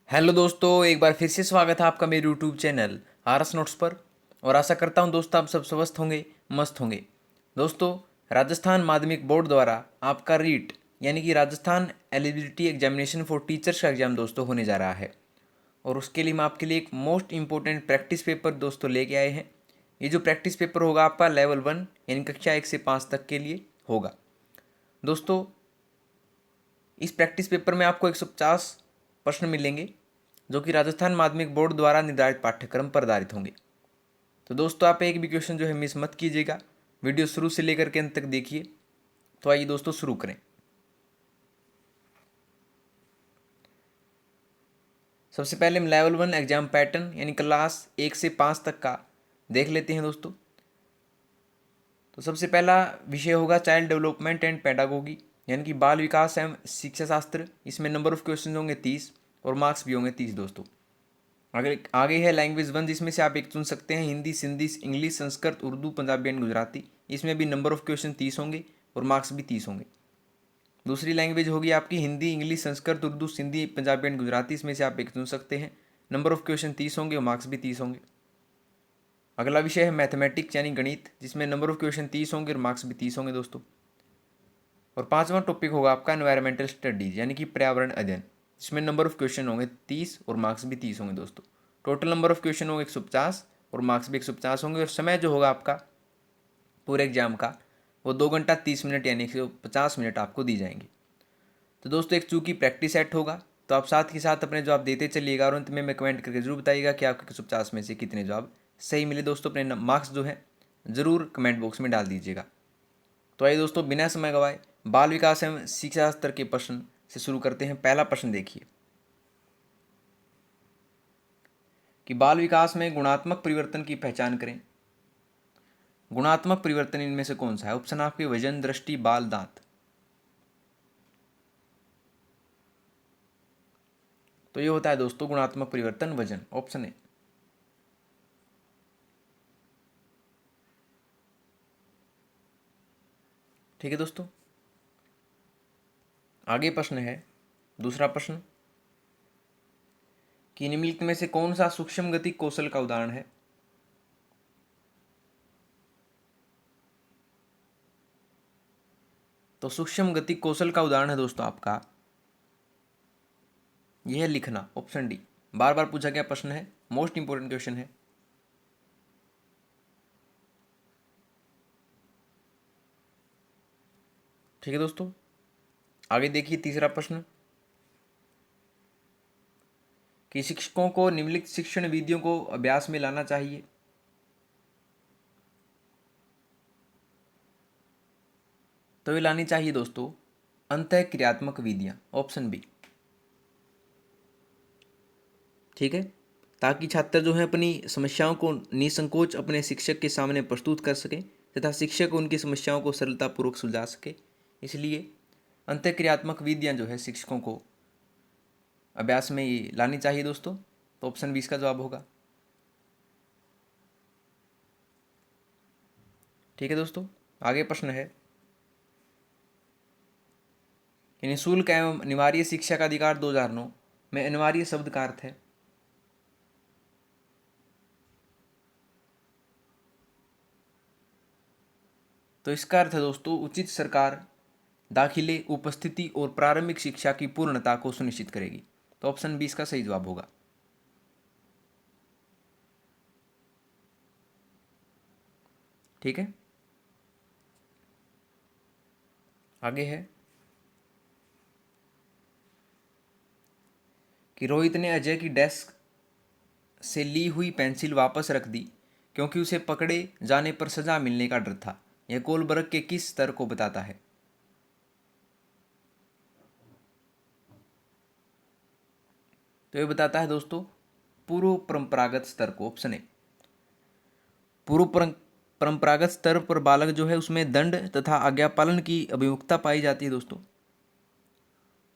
Hello दोस्तों, एक बार फिर से स्वागत है आपका मेरे यूट्यूब चैनल आरएस नोट्स पर। और आशा करता हूं दोस्तों आप सब स्वस्थ होंगे, मस्त होंगे। दोस्तों, राजस्थान माध्यमिक बोर्ड द्वारा आपका रीट यानी कि Rajasthan eligibility examination for teachers का एग्जाम दोस्तों होने जा रहा है। और उसके लिए हम आपके लिए एक मोस्ट इंपॉर्टेंट प्रैक्टिस पेपर दोस्तों लेके आए हैं। ये जो प्रैक्टिस पेपर होगा आपका लेवल 1 यानी कक्षा 1 से 5 तक के लिए होगा। दोस्तों, इस प्रैक्टिस पेपर में आपको 150 प्रश्न मिलेंगे जो कि राजस्थान माध्यमिक बोर्ड द्वारा निर्धारित पाठ्यक्रम पर आधारित होंगे। तो दोस्तों, आप एक भी क्वेश्चन जो है मिस मत कीजिएगा, वीडियो शुरू से लेकर के अंत तक देखिए। तो आइए दोस्तों शुरू करें। सबसे पहले हम लेवल 1 एग्जाम पैटर्न यानी क्लास 1 से 5 तक का देख लेते हैं दोस्तों। तो सबसे पहला विषय होगा चाइल्ड डेवलपमेंट एंड पेडागोगी यानी कि बाल विकास एवं शिक्षा शास्त्र। इसमें नंबर ऑफ क्वेश्चन होंगे 30 और मार्क्स भी होंगे 30 दोस्तों। आगे आगे है लैंग्वेज 1, जिसमें से आप एक चुन सकते हैं हिंदी, सिंधी, इंग्लिश, संस्कृत, उर्दू, पंजाबी एंड गुजराती। इसमें भी नंबर ऑफ क्वेश्चन 30 होंगे और मार्क्स भी 30 होंगे। दूसरी लैंग्वेज होगी आपकी हिंदी, इंग्लिश, संस्कृत, उर्दू, सिंधी, पंजाबी एंड गुजराती। इसमें से आप एक चुन सकते हैं, नंबर ऑफ क्वेश्चन 30 होंगे और मार्क्स भी 30 होंगे। अगला विषय है मैथमेटिक्स यानी गणित, जिसमें नंबर ऑफ क्वेश्चन 30 होंगे और मार्क्स भी 30 होंगे दोस्तों। और पांचवा टॉपिक होगा आपका एनवायरमेंटल स्टडीज यानी कि पर्यावरण अध्ययन, जिसमें नंबर ऑफ क्वेश्चन होंगे 30 और मार्क्स भी 30 होंगे दोस्तों। टोटल नंबर ऑफ क्वेश्चन होंगे 150 और मार्क्स भी 150 होंगे। और समय जो होगा आपका पूरे एग्जाम का वो 2 घंटा 30 मिनट यानी 150 मिनट आपको दी जाएंगी। तो दोस्तों, एक चूँकि प्रैक्टिस सेट होगा, तो आप साथ के साथ अपने जवाब देते चलिएगा और अंत में कमेंट करके जरूर बताइएगा कि आपके 150 में से कितने जवाब सही मिले दोस्तों। अपने मार्क्स जो है ज़रूर कमेंट बॉक्स में डाल दीजिएगा। तो आइए दोस्तों, बिना समय गवाए बाल विकास एवं शिक्षा स्तर के प्रश्न से शुरू करते हैं। पहला प्रश्न देखिए कि बाल विकास में गुणात्मक परिवर्तन की पहचान करें। गुणात्मक परिवर्तन इनमें से कौन सा है? ऑप्शन आपके वजन, दृष्टि, बाल, दांत। तो ये होता है दोस्तों गुणात्मक परिवर्तन वजन, ऑप्शन ए। ठीक है दोस्तों, आगे प्रश्न है दूसरा प्रश्न कि निम्नलिखित में से कौन सा सूक्ष्म गति कौशल का उदाहरण है? तो सूक्ष्म गति कौशल का उदाहरण है दोस्तों आपका यह है लिखना, ऑप्शन डी। बार बार पूछा गया प्रश्न है, मोस्ट इंपोर्टेंट क्वेश्चन है। ठीक है दोस्तों, आगे देखिए तीसरा प्रश्न कि शिक्षकों को निम्नलिखित शिक्षण विधियों को अभ्यास में लाना चाहिए। तो ये लानी चाहिए दोस्तों अंतः क्रियात्मक विधियां, ऑप्शन बी। ठीक है, ताकि छात्र जो है अपनी समस्याओं को निसंकोच अपने शिक्षक के सामने प्रस्तुत कर सके तथा शिक्षक उनकी समस्याओं को सरलतापूर्वक सुलझा सके। इसलिए अंतःक्रियात्मक विधियां जो है शिक्षकों को अभ्यास में ये लानी चाहिए दोस्तों। तो ऑप्शन बी इसका जवाब होगा। ठीक है दोस्तों, आगे प्रश्न है कि निःशुल्क एवं अनिवार्य शिक्षा का अधिकार 2009 में अनिवार्य शब्द का अर्थ है। तो इसका अर्थ है दोस्तों उचित सरकार दाखिले, उपस्थिति और प्रारंभिक शिक्षा की पूर्णता को सुनिश्चित करेगी। तो ऑप्शन बी इसका सही जवाब होगा। ठीक है, आगे है कि रोहित ने अजय की डेस्क से ली हुई पेंसिल वापस रख दी क्योंकि उसे पकड़े जाने पर सजा मिलने का डर था। यह कोलबर्ग के किस स्तर को बताता है? तो यह बताता है दोस्तों पूर्व परंपरागत स्तर को, ऑप्शन ए। पूर्व परंपरागत स्तर पर बालक जो है उसमें दंड तथा आज्ञा पालन की अभिमुखता पाई जाती है दोस्तों।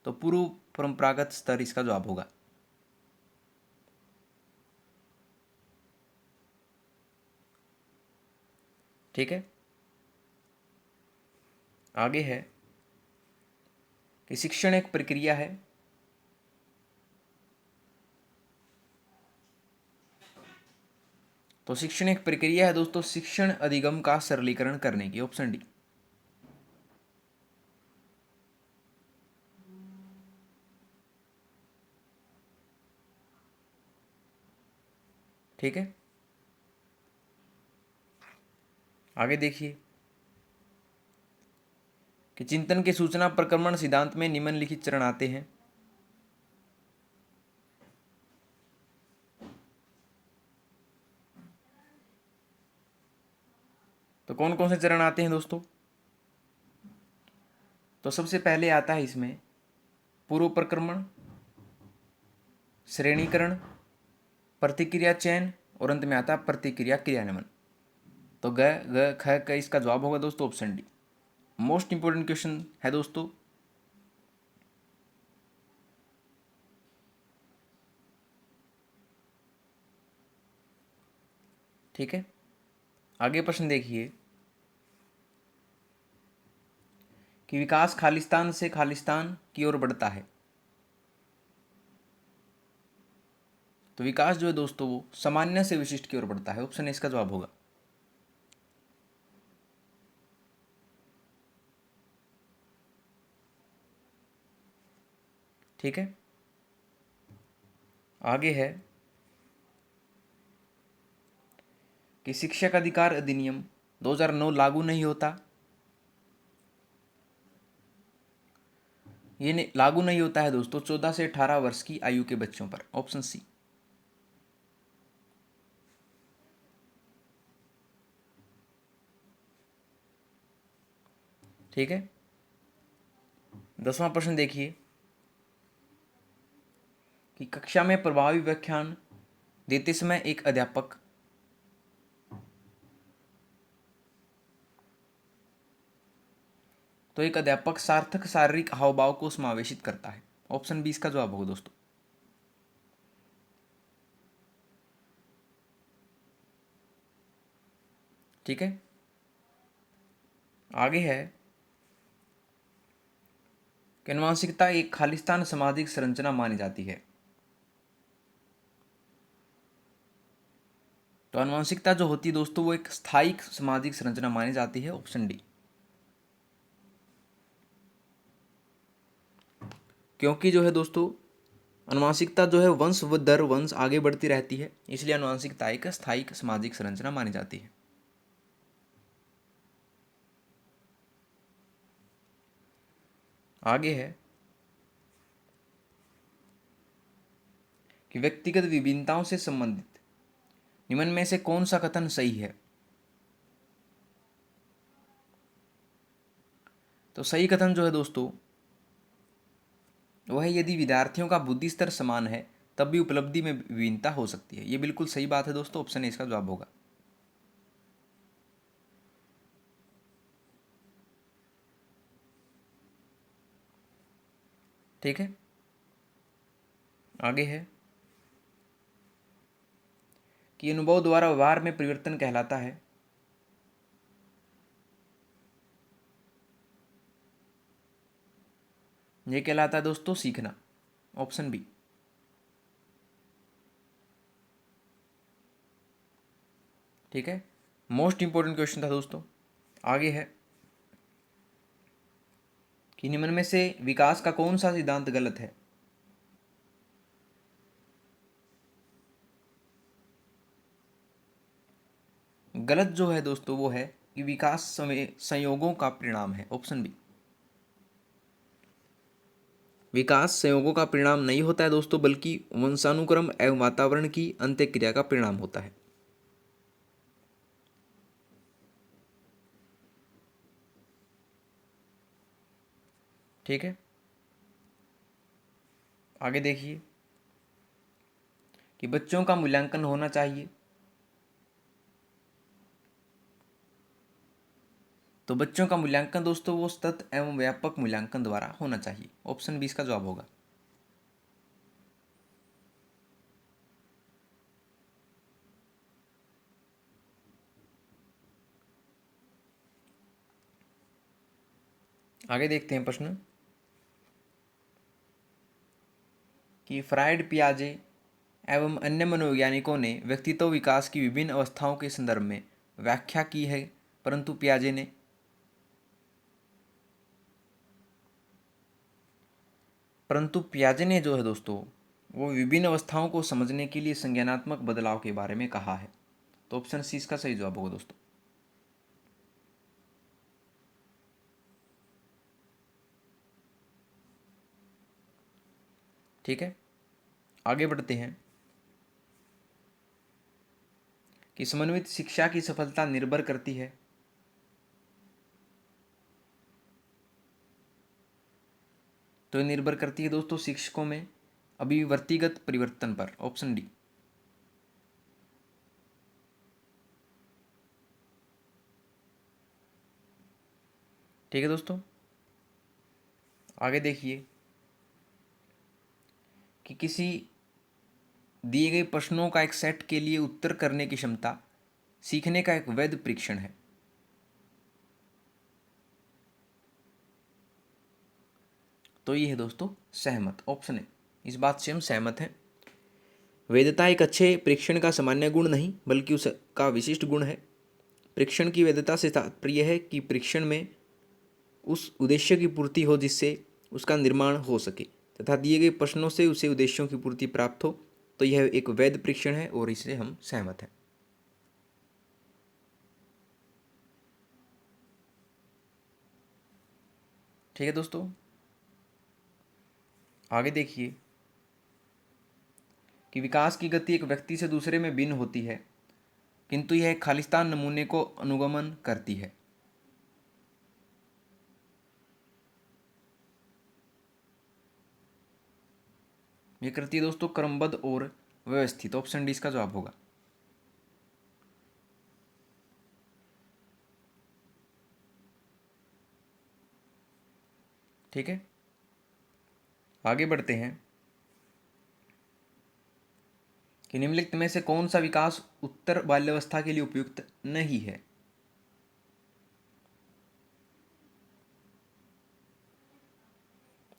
तो पूर्व परंपरागत स्तर इसका जवाब होगा। ठीक है, आगे है कि शिक्षण एक प्रक्रिया है तो शिक्षण एक प्रक्रिया है दोस्तों शिक्षण अधिगम का सरलीकरण करने की, ऑप्शन डी। ठीक है, आगे देखिए कि चिंतन के सूचना प्रक्रमण सिद्धांत में निम्नलिखित चरण आते हैं। तो कौन कौन से चरण आते हैं दोस्तों? तो सबसे पहले आता है इसमें पूर्व प्रक्रमण, श्रेणीकरण, प्रतिक्रिया चयन और अंत में आता है प्रतिक्रिया क्रियान्वयन। तो ग ग ख क इसका जवाब होगा दोस्तों option D. Most important question है दोस्तों। ठीक है, आगे प्रश्न देखिए कि विकास खालिस्तान से खालिस्तान की ओर बढ़ता है। तो विकास जो है दोस्तों वो सामान्य से विशिष्ट की ओर बढ़ता है, ऑप्शन ए इसका जवाब होगा। ठीक है, आगे है कि शिक्षक अधिकार अधिनियम 2009 लागू नहीं होता। ये लागू नहीं होता है दोस्तों 14 से 18 वर्ष की आयु के बच्चों पर, ऑप्शन सी। ठीक है, 10वां प्रश्न देखिए कि कक्षा में प्रभावी व्याख्यान देते समय एक अध्यापक सार्थक शारीरिक हाव भाव को समावेशित करता है, ऑप्शन बी इसका जवाब होगा दोस्तों। ठीक है, आगे है कि आनुवंशिकता एक खालिस्तान सामाजिक संरचना मानी जाती है। तो आनुवंशिकता जो होती है दोस्तों वो एक स्थायी सामाजिक संरचना मानी जाती है, ऑप्शन डी। क्योंकि जो है दोस्तों आनुवंशिकता जो है वंश व दर वंश आगे बढ़ती रहती है, इसलिए आनुवंशिकता एक स्थायी सामाजिक संरचना मानी जाती है। आगे है कि व्यक्तिगत विभिन्नताओं से संबंधित निम्न में से कौन सा कथन सही है? तो सही कथन जो है दोस्तों वह यदि विद्यार्थियों का बुद्धि स्तर समान है तब भी उपलब्धि में विभिन्नता हो सकती है। ये बिल्कुल सही बात है दोस्तों, ऑप्शन ए इसका जवाब होगा। ठीक है, आगे है कि अनुभव द्वारा व्यवहार में परिवर्तन कहलाता है। यह कहलाता है दोस्तों सीखना, ऑप्शन बी। ठीक है, मोस्ट इंपोर्टेंट क्वेश्चन था दोस्तों। आगे है कि निम्न में से विकास का कौन सा सिद्धांत गलत है? गलत जो है दोस्तों वो है कि विकास समय संयोगों का परिणाम है, ऑप्शन बी। विकास संयोगों का परिणाम नहीं होता है दोस्तों बल्कि वंशानुक्रम एवं वातावरण की अंत्यक्रिया का परिणाम होता है। ठीक है, आगे देखिए कि बच्चों का मूल्यांकन होना चाहिए। तो बच्चों का मूल्यांकन दोस्तों वो सतत एवं व्यापक मूल्यांकन द्वारा होना चाहिए, ऑप्शन बी इसका जवाब होगा। आगे देखते हैं प्रश्न कि फ्राइड पियाजे एवं अन्य मनोवैज्ञानिकों ने व्यक्तित्व विकास की विभिन्न अवस्थाओं के संदर्भ में व्याख्या की है, परंतु पियाजे ने जो है दोस्तों, वो विभिन्न अवस्थाओं को समझने के लिए संज्ञानात्मक बदलाव के बारे में कहा है। तो ऑप्शन सी इसका सही जवाब होगा दोस्तों। ठीक है, आगे बढ़ते हैं कि समन्वित शिक्षा की सफलता निर्भर करती है। तो निर्भर करती है दोस्तों शिक्षकों में अभिवर्तिगत परिवर्तन पर, ऑप्शन डी। ठीक है दोस्तों, आगे देखिए कि किसी दिए गए प्रश्नों का एक सेट के लिए उत्तर करने की क्षमता सीखने का एक वैध परीक्षण है। तो ये है दोस्तों सहमत, ऑप्शन है। इस बात से हम सहमत हैं। वैधता एक अच्छे परीक्षण का सामान्य गुण नहीं बल्कि उसका विशिष्ट गुण है। परीक्षण की वैधता से तात्पर्य है कि परीक्षण में उस उद्देश्य की पूर्ति हो जिससे उसका निर्माण हो सके तथा दिए गए प्रश्नों से उसे उद्देश्यों की पूर्ति प्राप्त हो। तो यह एक वैध परीक्षण है और इससे हम सहमत हैं। ठीक है दोस्तों, आगे देखिए कि विकास की गति एक व्यक्ति से दूसरे में भिन्न होती है, किंतु यह खालिस्तान नमूने को अनुगमन करती है। यह करती है दोस्तों क्रमबद्ध और व्यवस्थित, ऑप्शन डी इसका जवाब होगा। ठीक है, आगे बढ़ते हैं कि निम्नलिखित में से कौन सा विकास उत्तर बाल्यावस्था के लिए उपयुक्त नहीं है।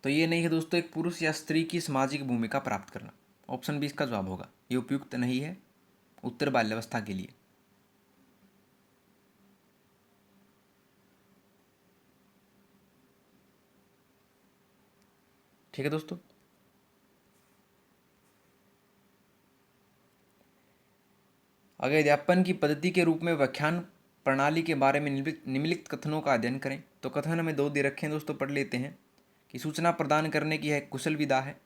तो ये नहीं है दोस्तों एक पुरुष या स्त्री की सामाजिक भूमिका प्राप्त करना, ऑप्शन बी इसका जवाब होगा। ये उपयुक्त नहीं है उत्तर बाल्यावस्था के लिए। ठीक है दोस्तों, अगर अध्यापन की पद्धति के रूप में व्याख्यान प्रणाली के बारे में निम्नलिखित कथनों का अध्ययन करें। तो कथन हमें दो दे रखे हैं दोस्तों, पढ़ लेते हैं कि सूचना प्रदान करने की है कुशल विधा है,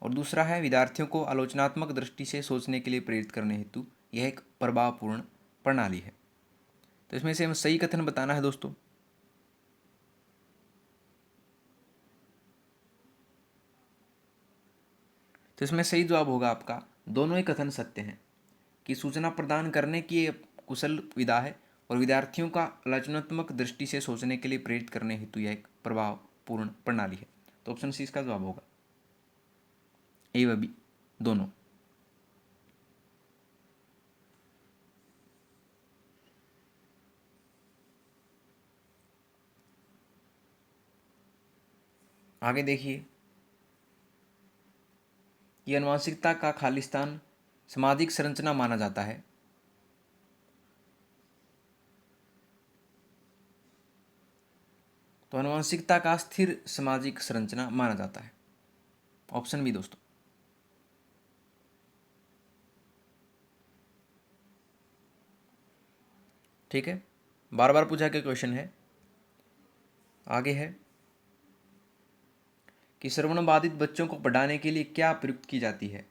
और दूसरा है विद्यार्थियों को आलोचनात्मक दृष्टि से सोचने के लिए प्रेरित करने हेतु यह एक प्रभावपूर्ण प्रणाली है। तो इसमें से हमें सही कथन बताना है दोस्तों। तो इसमें सही जवाब होगा आपका, दोनों ही कथन सत्य हैं कि सूचना प्रदान करने की कुशल विधा है और विद्यार्थियों का आलोचनात्मक दृष्टि से सोचने के लिए प्रेरित करने हेतु यह एक प्रभावपूर्ण प्रणाली है। तो ऑप्शन सी इसका जवाब होगा, ए व बी दोनों। आगे देखिए कि आनुवंशिकता का खालिस्तान सामाजिक संरचना माना जाता है। तो आनुवंशिकता का स्थिर सामाजिक संरचना माना जाता है, ऑप्शन बी दोस्तों। ठीक है, बार बार पूछा गया क्वेश्चन है। आगे है कि श्रवण बाधित बच्चों को पढ़ाने के लिए क्या प्रयुक्त की जाती है।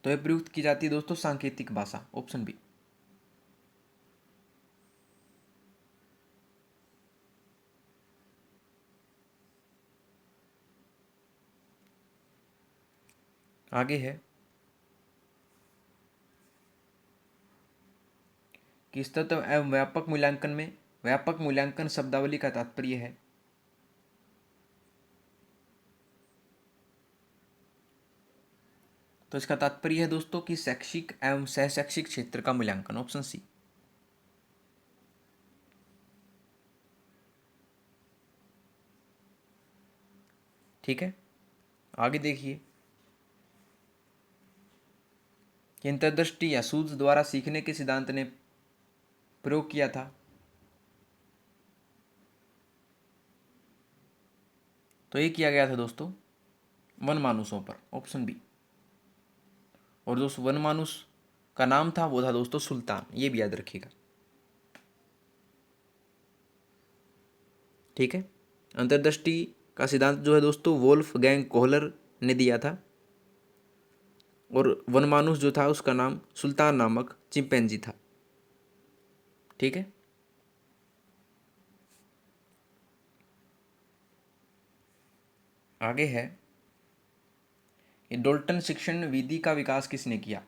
तो यह प्रयुक्त की जाती है दोस्तों सांकेतिक भाषा, ऑप्शन बी। आगे है कि स्तर एवं व्यापक मूल्यांकन में व्यापक मूल्यांकन शब्दावली का तात्पर्य है। तो इसका तात्पर्य है दोस्तों कि शैक्षिक एवं सह शैक्षिक क्षेत्र का मूल्यांकन, ऑप्शन सी। ठीक है, आगे देखिए कि अंतर्दृष्टि या सूझ द्वारा सीखने के सिद्धांत ने प्रयोग किया था। तो ये किया गया था दोस्तों वनमानुषों पर, ऑप्शन बी। और दोस्तों वनमानुष का नाम था वो था दोस्तों सुल्तान, ये भी याद रखिएगा। ठीक है, अंतर्दृष्टि का सिद्धांत जो है दोस्तों वोल्फगैंग कोहलर ने दिया था, और वनमानुष जो था उसका नाम सुल्तान नामक चिंपैंजी था। ठीक है, आगे है कि डोल्टन शिक्षण विधि का विकास किसने किया।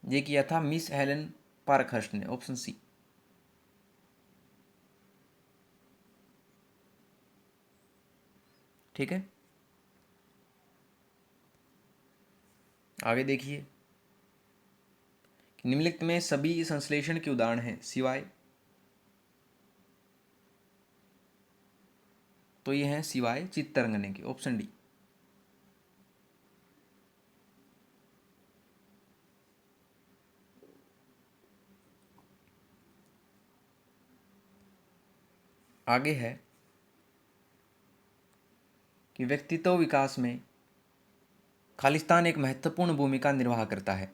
ये किया था मिस हेलेन पार्कहर्स्ट ने, ऑप्शन सी। ठीक है, आगे देखिए निम्नलिखित में सभी संश्लेषण के उदाहरण हैं सिवाय, तो ये हैं सिवाय चित्तरंगने के, ऑप्शन डी। आगे है कि व्यक्तित्व विकास में खालिस्तान एक महत्वपूर्ण भूमिका निर्वाह करता है।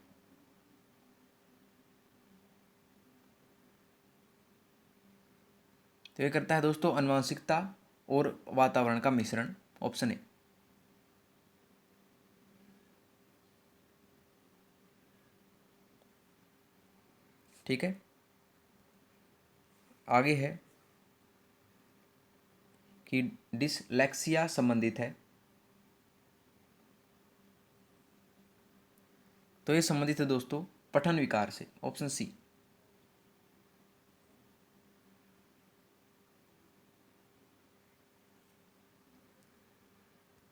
तो ये करता है दोस्तों आनुवंशिकता और वातावरण का मिश्रण, ऑप्शन ए। ठीक है, आगे है कि डिसलेक्सिया संबंधित है। तो ये संबंधित है दोस्तों पठन विकार से, ऑप्शन सी।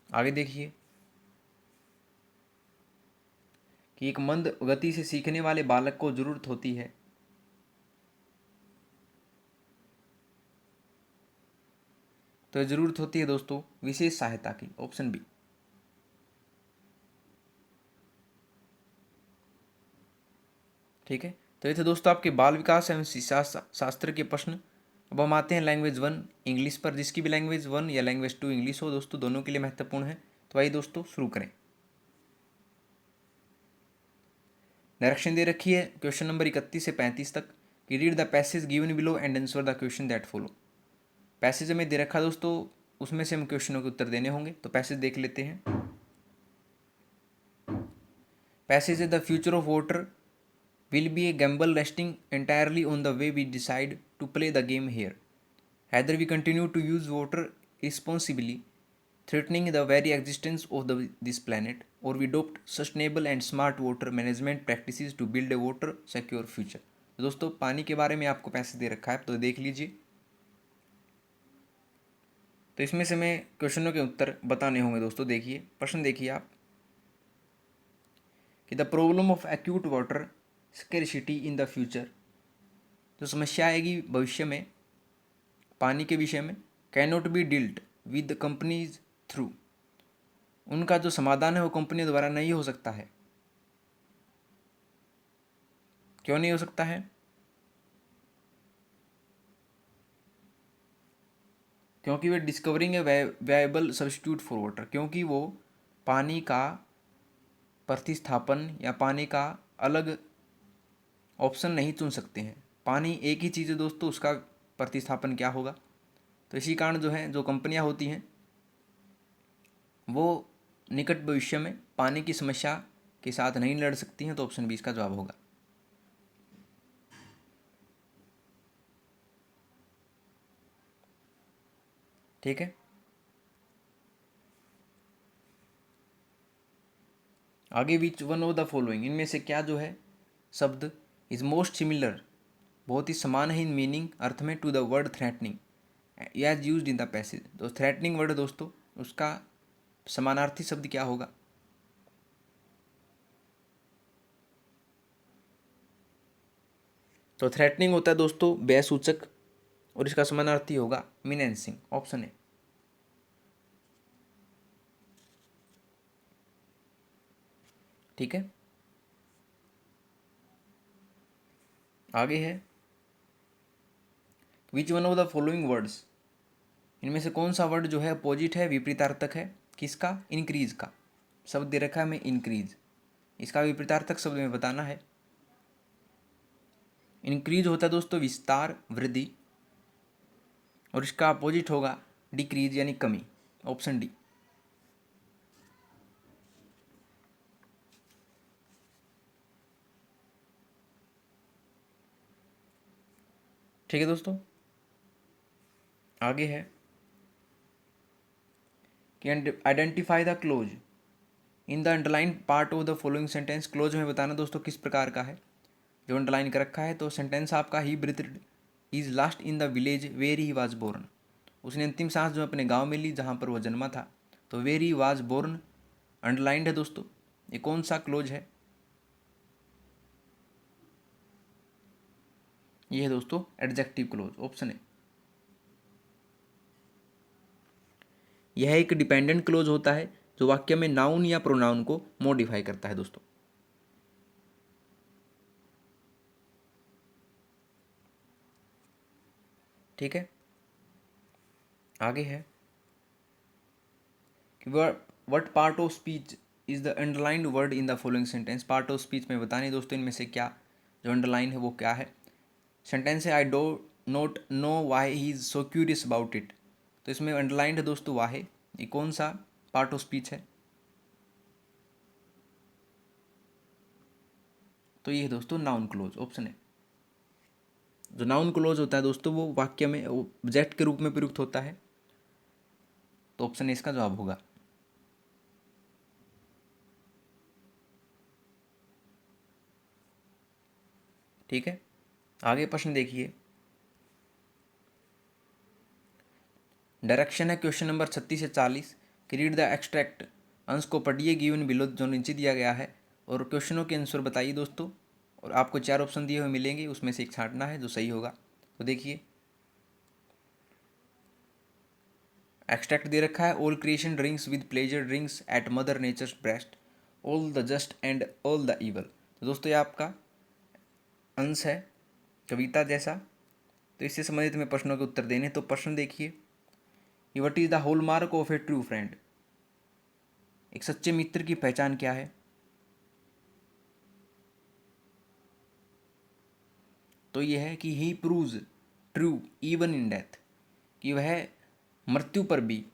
आगे देखिए कि एक मंद गति से सीखने वाले बालक को जरूरत होती है। तो जरूरत होती है दोस्तों विशेष सहायता की, ऑप्शन बी। ठीक है, तो ये थे दोस्तों आपके बाल विकास एवं शिक्षा शास्त्र के प्रश्न। अब हम आते हैं लैंग्वेज 1 इंग्लिश पर, जिसकी भी लैंग्वेज 1 या लैंग्वेज 2 इंग्लिश हो दोस्तों, दोनों के लिए महत्वपूर्ण है। तो आइए दोस्तों शुरू करें। डायरेक्शन दे रखी है क्वेश्चन नंबर 31 से 35 तक कि read the passage given below and answer the question that follow. Passage हमें दे रखा दोस्तों, उसमें से हम क्वेश्चनों के उत्तर देने होंगे। तो पैसेज देख लेते हैं। पैसेज है the future of water will be a gamble resting entirely on the way we decide to play the game here. Either we continue to use water responsibly, threatening the very existence of this planet, or we adopt sustainable and smart water management practices to build a water secure future. तो दोस्तों पानी के बारे में आपको पैसे दे रखा है, तो देख लीजिए। तो इसमें से मैं क्वेश्चनों के उत्तर बताने होंगे दोस्तों। देखिए प्रश्न, देखिए आप कि the problem of acute water scarcity in the future, जो समस्या आएगी भविष्य में पानी के विषय में, can not be dealt with companies through, उनका जो समाधान है वो कंपनी द्वारा नहीं हो सकता है। क्यों नहीं हो सकता है? क्योंकि वे discovering a viable substitute for water, क्योंकि वो पानी का प्रतिस्थापन या पानी का अलग ऑप्शन नहीं चुन सकते हैं। पानी एक ही चीज़ है दोस्तों, उसका प्रतिस्थापन क्या होगा। तो इसी कारण जो है जो कंपनियां होती हैं वो निकट भविष्य में पानी की समस्या के साथ नहीं लड़ सकती हैं। तो ऑप्शन बी इसका जवाब होगा। ठीक है, आगे विच वन ऑफ द फॉलोइंग, इनमें से क्या जो है शब्द इज मोस्ट सिमिलर, बहुत ही समान है इन मीनिंग अर्थ में, to the word threatening as used in the passage. तो थ्रेटनिंग वर्ड दोस्तों उसका समानार्थी शब्द क्या होगा? तो थ्रेटनिंग होता है दोस्तों भय सूचक, और इसका समानार्थी होगा मीनेंसिंग, ऑप्शन है। ठीक है, आगे है विच one of the following words, इनमें से कौन सा वर्ड जो है अपोजिट है, विपरीतार्थक है किसका, इंक्रीज का। शब्द दे रखा है हमें इंक्रीज, इसका विपरीतार्थक शब्द में बताना है। इंक्रीज होता है दोस्तों विस्तार, वृद्धि, और इसका अपोजिट होगा डिक्रीज यानी कमी, ऑप्शन डी। ठीक है दोस्तों, आगे है कि identify the close in the underline part of the following sentence. Close में बताना दोस्तों किस प्रकार का है, जो अंडरलाइन कर रखा है। तो सेंटेंस आपका he breathed is last in the village where he was born, उसने अंतिम सांस जो अपने गांव में ली जहां पर वह जन्मा था। तो where he was born underlined है दोस्तों, ये कौन सा क्लोज है, ये है दोस्तों एडजेक्टिव क्लोज, ऑप्शन है। यह एक डिपेंडेंट क्लोज होता है जो वाक्य में नाउन या प्रोनाउन को मॉडिफाई करता है दोस्तों। ठीक है, आगे है कि what part of speech is the underlined word in the following sentence. Part of speech में बताने दोस्तों इनमें से क्या जो अंडरलाइन है वो क्या है। सेंटेंस है I do not know why he is so curious about it, तो इसमें अंडरलाइंड है दोस्तों वाहे, ये कौन सा पार्ट ऑफ स्पीच है, तो ये है दोस्तों नाउन क्लोज, ऑप्शन है। जो नाउन क्लोज होता है दोस्तों वो वाक्य में ऑब्जेक्ट के रूप में प्रयुक्त होता है, तो ऑप्शन ए इसका जवाब होगा। ठीक है, आगे प्रश्न देखिए, डायरेक्शन है क्वेश्चन नंबर 36 से 40 कि रीड द एक्सट्रैक्ट, अंश को पढ़िए गिवन बिलो जो नीचे दिया गया है, और क्वेश्चनों के आंसर बताइए दोस्तों। और आपको 4 ऑप्शन दिए हुए मिलेंगे, उसमें से एक छांटना है जो सही होगा। तो देखिए एक्सट्रैक्ट दे रखा है all creation drinks with pleasure drinks at mother nature's breast, all the just and all the evil. तो दोस्तों ये आपका अंश है कविता जैसा, तो इससे संबंधित में प्रश्नों के उत्तर देने। तो प्रश्न देखिए, what is the whole mark of a true friend, एक सच्चे मित्र की पहचान क्या है। तो यह है कि he proves true even in death, कि वह मृत्यु पर भी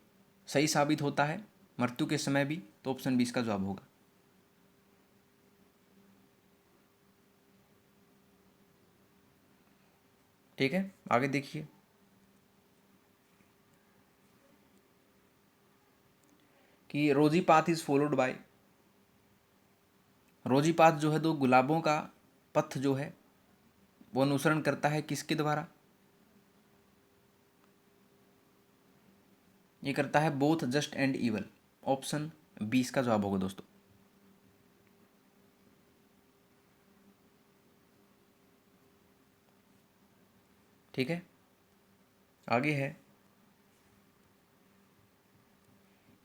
सही साबित होता है, मृत्यु के समय भी। तो ऑप्शन बी इसका जवाब होगा। ठीक है, आगे देखिए कि रोजी पाथ इज फॉलोड बाय, रोजी पाथ जो है दो गुलाबों का पथ जो है वो अनुसरण करता है किसके द्वारा, ये करता है both just and evil, option B इसका जवाब होगा दोस्तों। ठीक है, आगे है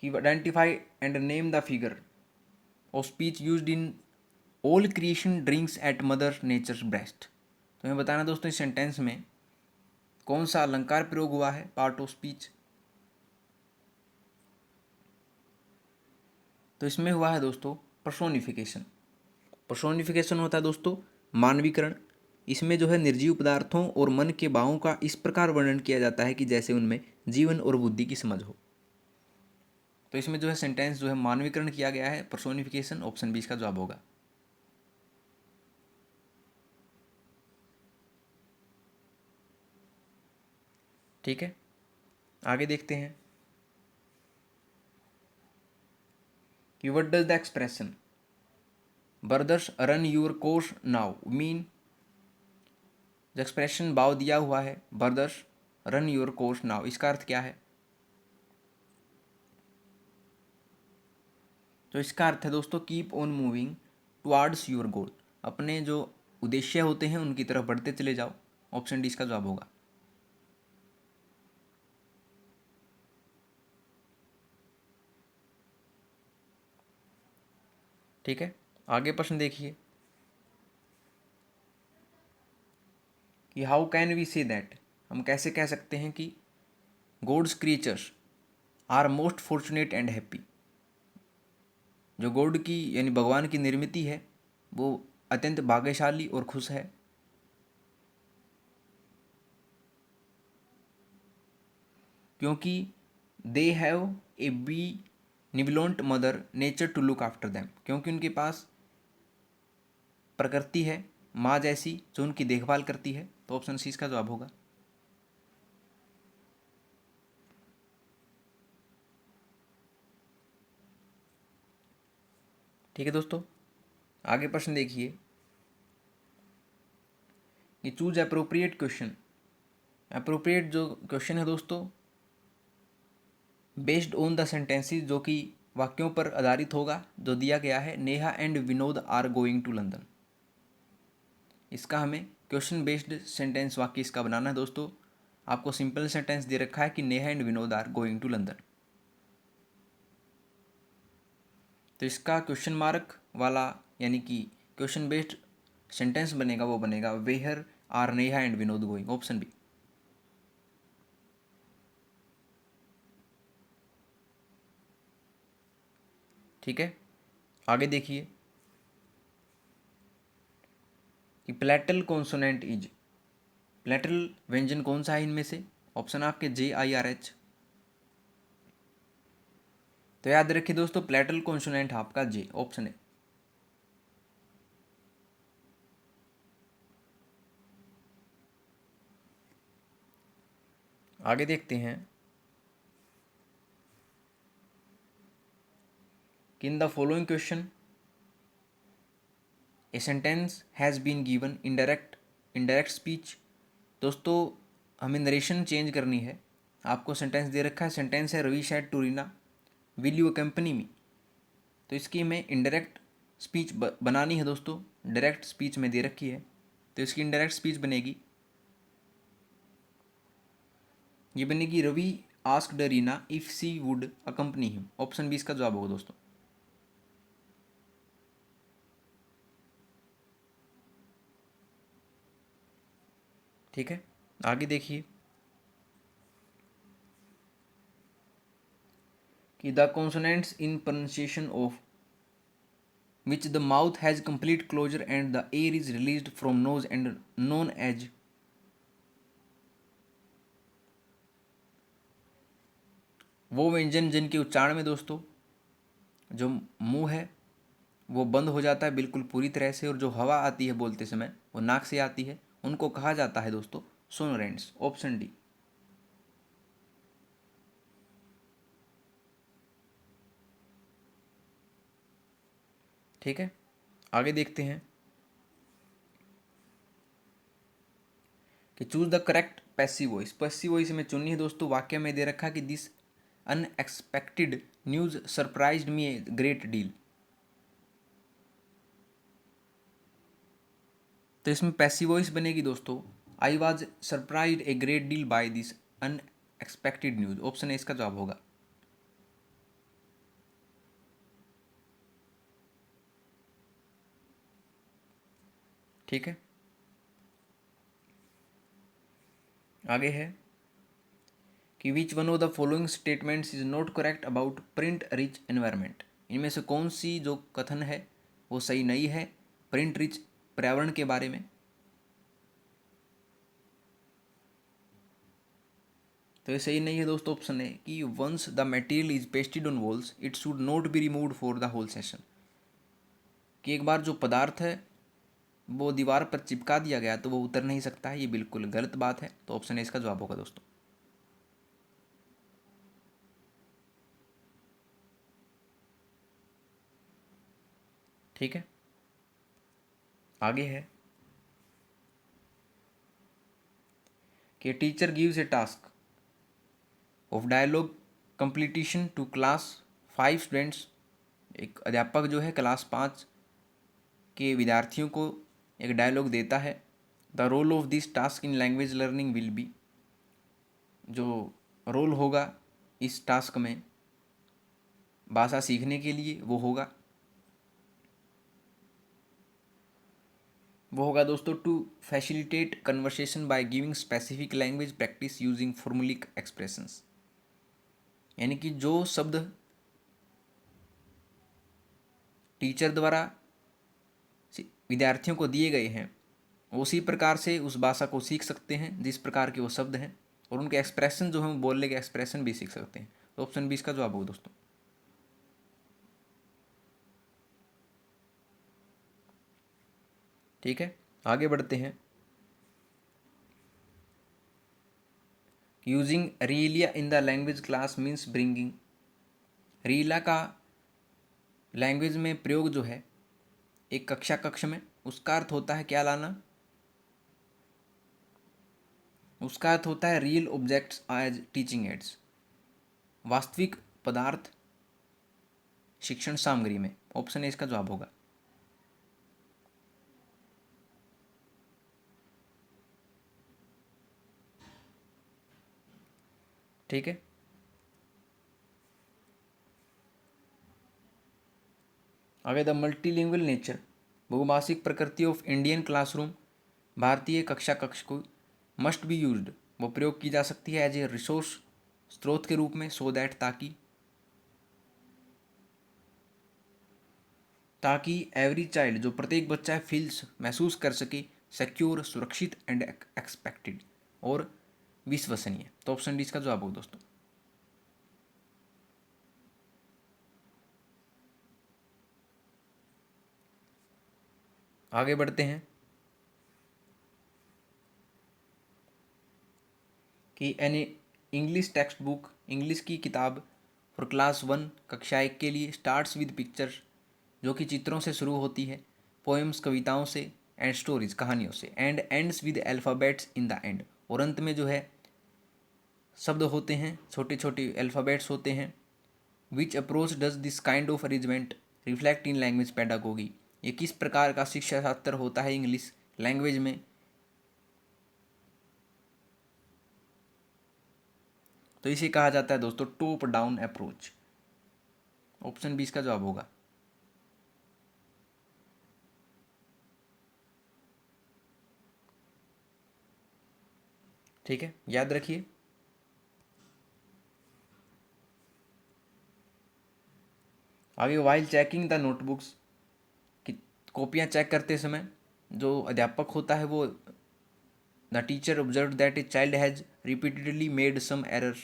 कि identify and name the figure of speech used in all creation drinks at mother nature's breast. तो हमें बताना दोस्तों इस सेंटेंस में कौन सा अलंकार प्रयोग हुआ है, पार्ट ऑफ स्पीच। तो इसमें हुआ है दोस्तों पर्सोनिफिकेशन। पर्सोनिफिकेशन होता है दोस्तों मानवीकरण, इसमें जो है निर्जीव पदार्थों और मन के भावों का इस प्रकार वर्णन किया जाता है कि जैसे उनमें जीवन और बुद्धि की समझ हो। तो इसमें जो है सेंटेंस जो है मानवीकरण किया गया है, पर्सोनिफिकेशन, ऑप्शन बी इसका जवाब होगा। ठीक है, आगे देखते हैं कि what does the expression brothers run your course now mean. जो एक्सप्रेशन भाव दिया हुआ है brothers run your course now, इसका अर्थ क्या है। तो इसका अर्थ है दोस्तों keep on moving towards your goal, अपने जो उद्देश्य होते हैं उनकी तरफ बढ़ते चले जाओ। ऑप्शन डी इसका जवाब होगा। ठीक है, आगे प्रश्न देखिए कि how can we say that, हम कैसे कह सकते हैं कि God's creatures are most fortunate and happy, जो गॉड की यानी भगवान की निर्मिति है वो अत्यंत भाग्यशाली और खुश है। क्योंकि they have a benevolent mother nature to look after them, क्योंकि उनके पास प्रकृति है माँ जैसी जो उनकी देखभाल करती है। तो ऑप्शन सी इसका जवाब होगा। ठीक है दोस्तों, आगे प्रश्न देखिए कि चूज अप्रोप्रिएट क्वेश्चन। अप्रोप्रिएट जो क्वेश्चन है दोस्तों, बेस्ड ऑन द सेंटेंसेस, जो कि वाक्यों पर आधारित होगा जो दिया गया है। Neha and Vinod are going to London, इसका हमें क्वेश्चन बेस्ड सेंटेंस वाक्य इसका बनाना है दोस्तों। आपको सिंपल सेंटेंस दे रखा है कि Neha and Vinod are going to London, तो इसका क्वेश्चन मार्क वाला यानी कि क्वेश्चन बेस्ड सेंटेंस बनेगा वो बनेगा where are Neha and Vinod going, option B. ठीक है, आगे देखिए कि प्लेटल कॉन्सोनेंट इज, प्लेटल व्यंजन कौन सा है इनमें से। ऑप्शन आपके JIRH। तो याद रखिए दोस्तों, प्लेटल कॉन्सोनेंट आपका जे, ऑप्शन है। आगे देखते हैं कि in the following question a sentence has been given indirect speech. दोस्तों हमें नरेशन चेंज करनी है। आपको सेंटेंस दे रखा है, सेंटेंस है Ravi said to Rina will you company me, तो इसकी हमें इनडायरेक्ट स्पीच बनानी है दोस्तों। डायरेक्ट स्पीच में दे रखी है, तो इसकी इनडायरेक्ट स्पीच बनेगी, ये बनेगी Ravi asked Reena if she would accompany him, option B इसका जवाब होगा दोस्तों। ठीक है, आगे देखिए कि the consonants in pronunciation of which the mouth has complete closure and the air is released from nose and known as, वो व्यंजन जिनके उच्चारण में दोस्तों जो मुंह है वो बंद हो जाता है बिल्कुल पूरी तरह से, और जो हवा आती है बोलते समय वो नाक से आती है, उनको कहा जाता है दोस्तों सोनोरेंट्स, ऑप्शन डी। ठीक है, आगे देखते हैं कि choose the correct passive voice. Passive voice में चुननी है दोस्तों। वाक्य में दे रखा कि this unexpected news surprised me a great deal, तो इसमें पैसिव वॉइस बनेगी दोस्तों I was surprised a great deal by this unexpected news, option A इसका जवाब होगा। ठीक है, आगे है कि which one of the following statements is not correct about print rich environment, इनमें से कौन सी जो कथन है वो सही नहीं है प्रिंट रिच पर्यावरण के बारे में। तो ये सही नहीं है दोस्तों, ऑप्शन है कि once the material is pasted on walls it should not be removed for the whole session, कि एक बार जो पदार्थ है वो दीवार पर चिपका दिया गया तो वो उतर नहीं सकता है, ये बिल्कुल गलत बात है। तो ऑप्शन ए इसका जवाब होगा दोस्तों। ठीक है, आगे है कि teacher gives a task of dialogue completion to class 5 students, एक अध्यापक जो है क्लास 5 के विद्यार्थियों को एक डायलॉग देता है, the role of this task in language learning will be, जो रोल होगा इस टास्क में भाषा सीखने के लिए वो होगा दोस्तों to facilitate conversation by giving specific language practice using formulaic expressions. यानी कि जो शब्द टीचर द्वारा विद्यार्थियों को दिए गए हैं उसी प्रकार से उस भाषा को सीख सकते हैं जिस प्रकार के वो शब्द हैं, और उनके एक्सप्रेशन जो हैं बोलने के एक्सप्रेशन भी सीख सकते हैं। तो ऑप्शन 20 का जवाब होगा दोस्तों। ठीक है, आगे बढ़ते हैं। Using realia in the language class means bringing. Realia का लैंग्वेज में प्रयोग जो है एक कक्ष में, उसका अर्थ होता है क्या लाना? उसका अर्थ होता है real objects as teaching aids, वास्तविक पदार्थ शिक्षण सामग्री में। ऑप्शन ए इसका जवाब होगा। ठीक है, आगे द मल्टीलिंगुअल नेचर, बहुभाषिक प्रकृति ऑफ इंडियन क्लासरूम, भारतीय कक्ष को मस्ट बी यूज्ड, वो प्रयोग की जा सकती है एज ए रिसोर्स, स्रोत के रूप में, सो दैट ताकि एवरी चाइल्ड, जो प्रत्येक बच्चा है, फील्स महसूस कर सके सिक्योर, सुरक्षित एंड एक्सपेक्टेड, और विश्वसनीय। तो ऑप्शन डी इसका जवाब होगा दोस्तों। आगे बढ़ते हैं कि an English text book, English की किताब फॉर क्लास 1 कक्षा 1 के लिए स्टार्ट्स विद पिक्चर्स, जो कि चित्रों से शुरू होती है, पोएम्स कविताओं से, एंड स्टोरीज कहानियों से, and ends with alphabets in the end, और अंत में जो है शब्द होते हैं, छोटे छोटे अल्फ़ाबेट्स होते हैं। Which approach does this kind of arrangement reflect in language pedagogy, ये किस प्रकार का शिक्षा शास्त्र होता है इंग्लिश लैंग्वेज में? तो इसे कहा जाता है दोस्तों टॉप डाउन अप्रोच। ऑप्शन 20 का जवाब होगा। ठीक है, याद रखिए। आगे वाइल चेकिंग द नोटबुक्स, कि कॉपियाँ चेक करते समय जो अध्यापक होता है वो the teacher observe that a child has repeatedly made some error,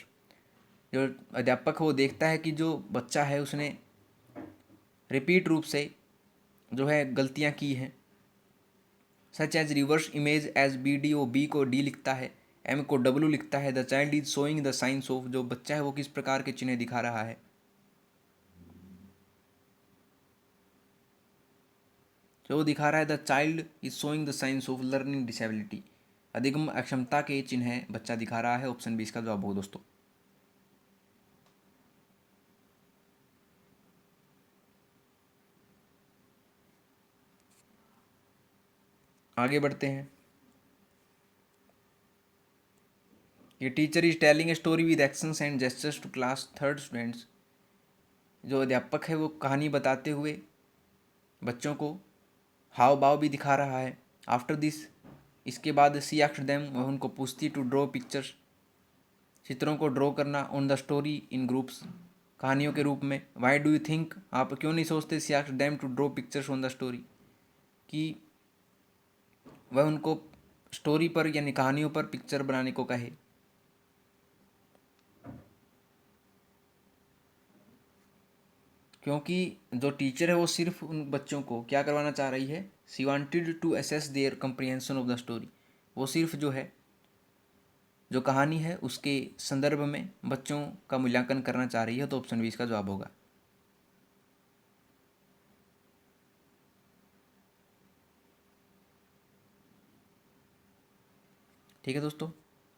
जो अध्यापक है वो देखता है कि जो बच्चा है उसने रिपीट रूप से जो है गलतियाँ की हैं। Such as reverse image as B D, O B को डी लिखता है, एम को डब्ल्यू लिखता है। The child is showing the science of, जो बच्चा है वो किस प्रकार के चिन्ह दिखा रहा है? जो वो दिखा रहा है the child is showing the science of learning disability, अधिगम अक्षमता के चिन्ह बच्चा दिखा रहा है। ऑप्शन 20 का जवाब हो दोस्तों। आगे बढ़ते हैं। ये teacher is telling a story with actions and gestures to class 3rd students, जो अध्यापक है वो कहानी बताते हुए बच्चों को हाव भाव भी दिखा रहा है। आफ्टर दिस, इसके बाद सी आस्क्ड देम, वह उनको पूछती टू ड्रॉ पिक्चर्स, चित्रों को ड्रॉ करना, on the story in groups, कहानियों के रूप में। वाई डू यू थिंक, आप क्यों नहीं सोचते, she asked them to draw pictures on the story, कि वह उनको स्टोरी पर यानी कहानियों पर पिक्चर बनाने को कहे। क्योंकि जो टीचर है वो सिर्फ उन बच्चों को क्या करवाना चाह रही है, she wanted to assess their comprehension of the story, वो सिर्फ जो है जो कहानी है उसके संदर्भ में बच्चों का मूल्यांकन करना चाह रही है। तो ऑप्शन 20 का जवाब होगा। ठीक है दोस्तों,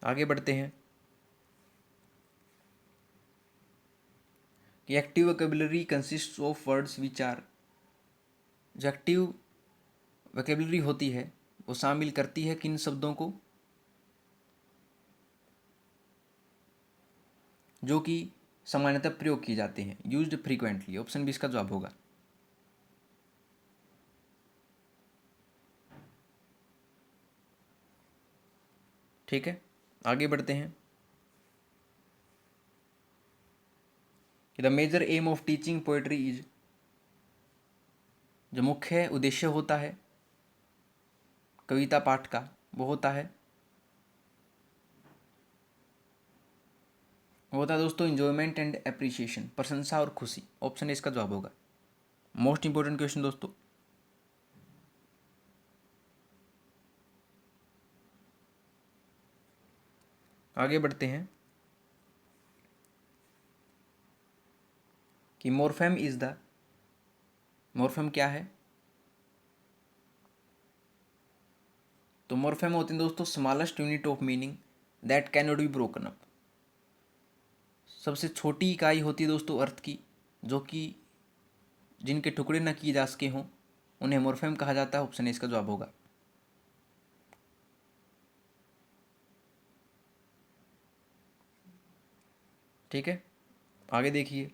आगे बढ़ते हैं कि active vocabulary consist of words which are, जो एक्टिव वोकेबलरी होती है वो शामिल करती है किन शब्दों को, जो कि सामान्यतः प्रयोग किए जाते हैं, यूज्ड फ्रीक्वेंटली। ऑप्शन बी इसका जवाब होगा। ठीक है, आगे बढ़ते हैं। The major aim of teaching poetry is, जो मुख्य उद्देश्य होता है कविता पाठ का वो होता है दोस्तों इंजॉयमेंट एंड एप्रिसिएशन, प्रशंसा और खुशी। ऑप्शन ए इसका जवाब होगा। मोस्ट इंपॉर्टेंट क्वेश्चन दोस्तों। आगे बढ़ते हैं कि मॉर्फेम इज द, मॉर्फेम क्या है? तो मॉर्फेम होते हैं दोस्तों smallest unit of meaning that can not be broken up. सबसे छोटी इकाई होती है दोस्तों अर्थ की, जो कि जिनके टुकड़े न किए जा सके हों, उन्हें मॉर्फेम कहा जाता है। ऑप्शन ए इसका जवाब होगा। ठीक है, आगे देखिए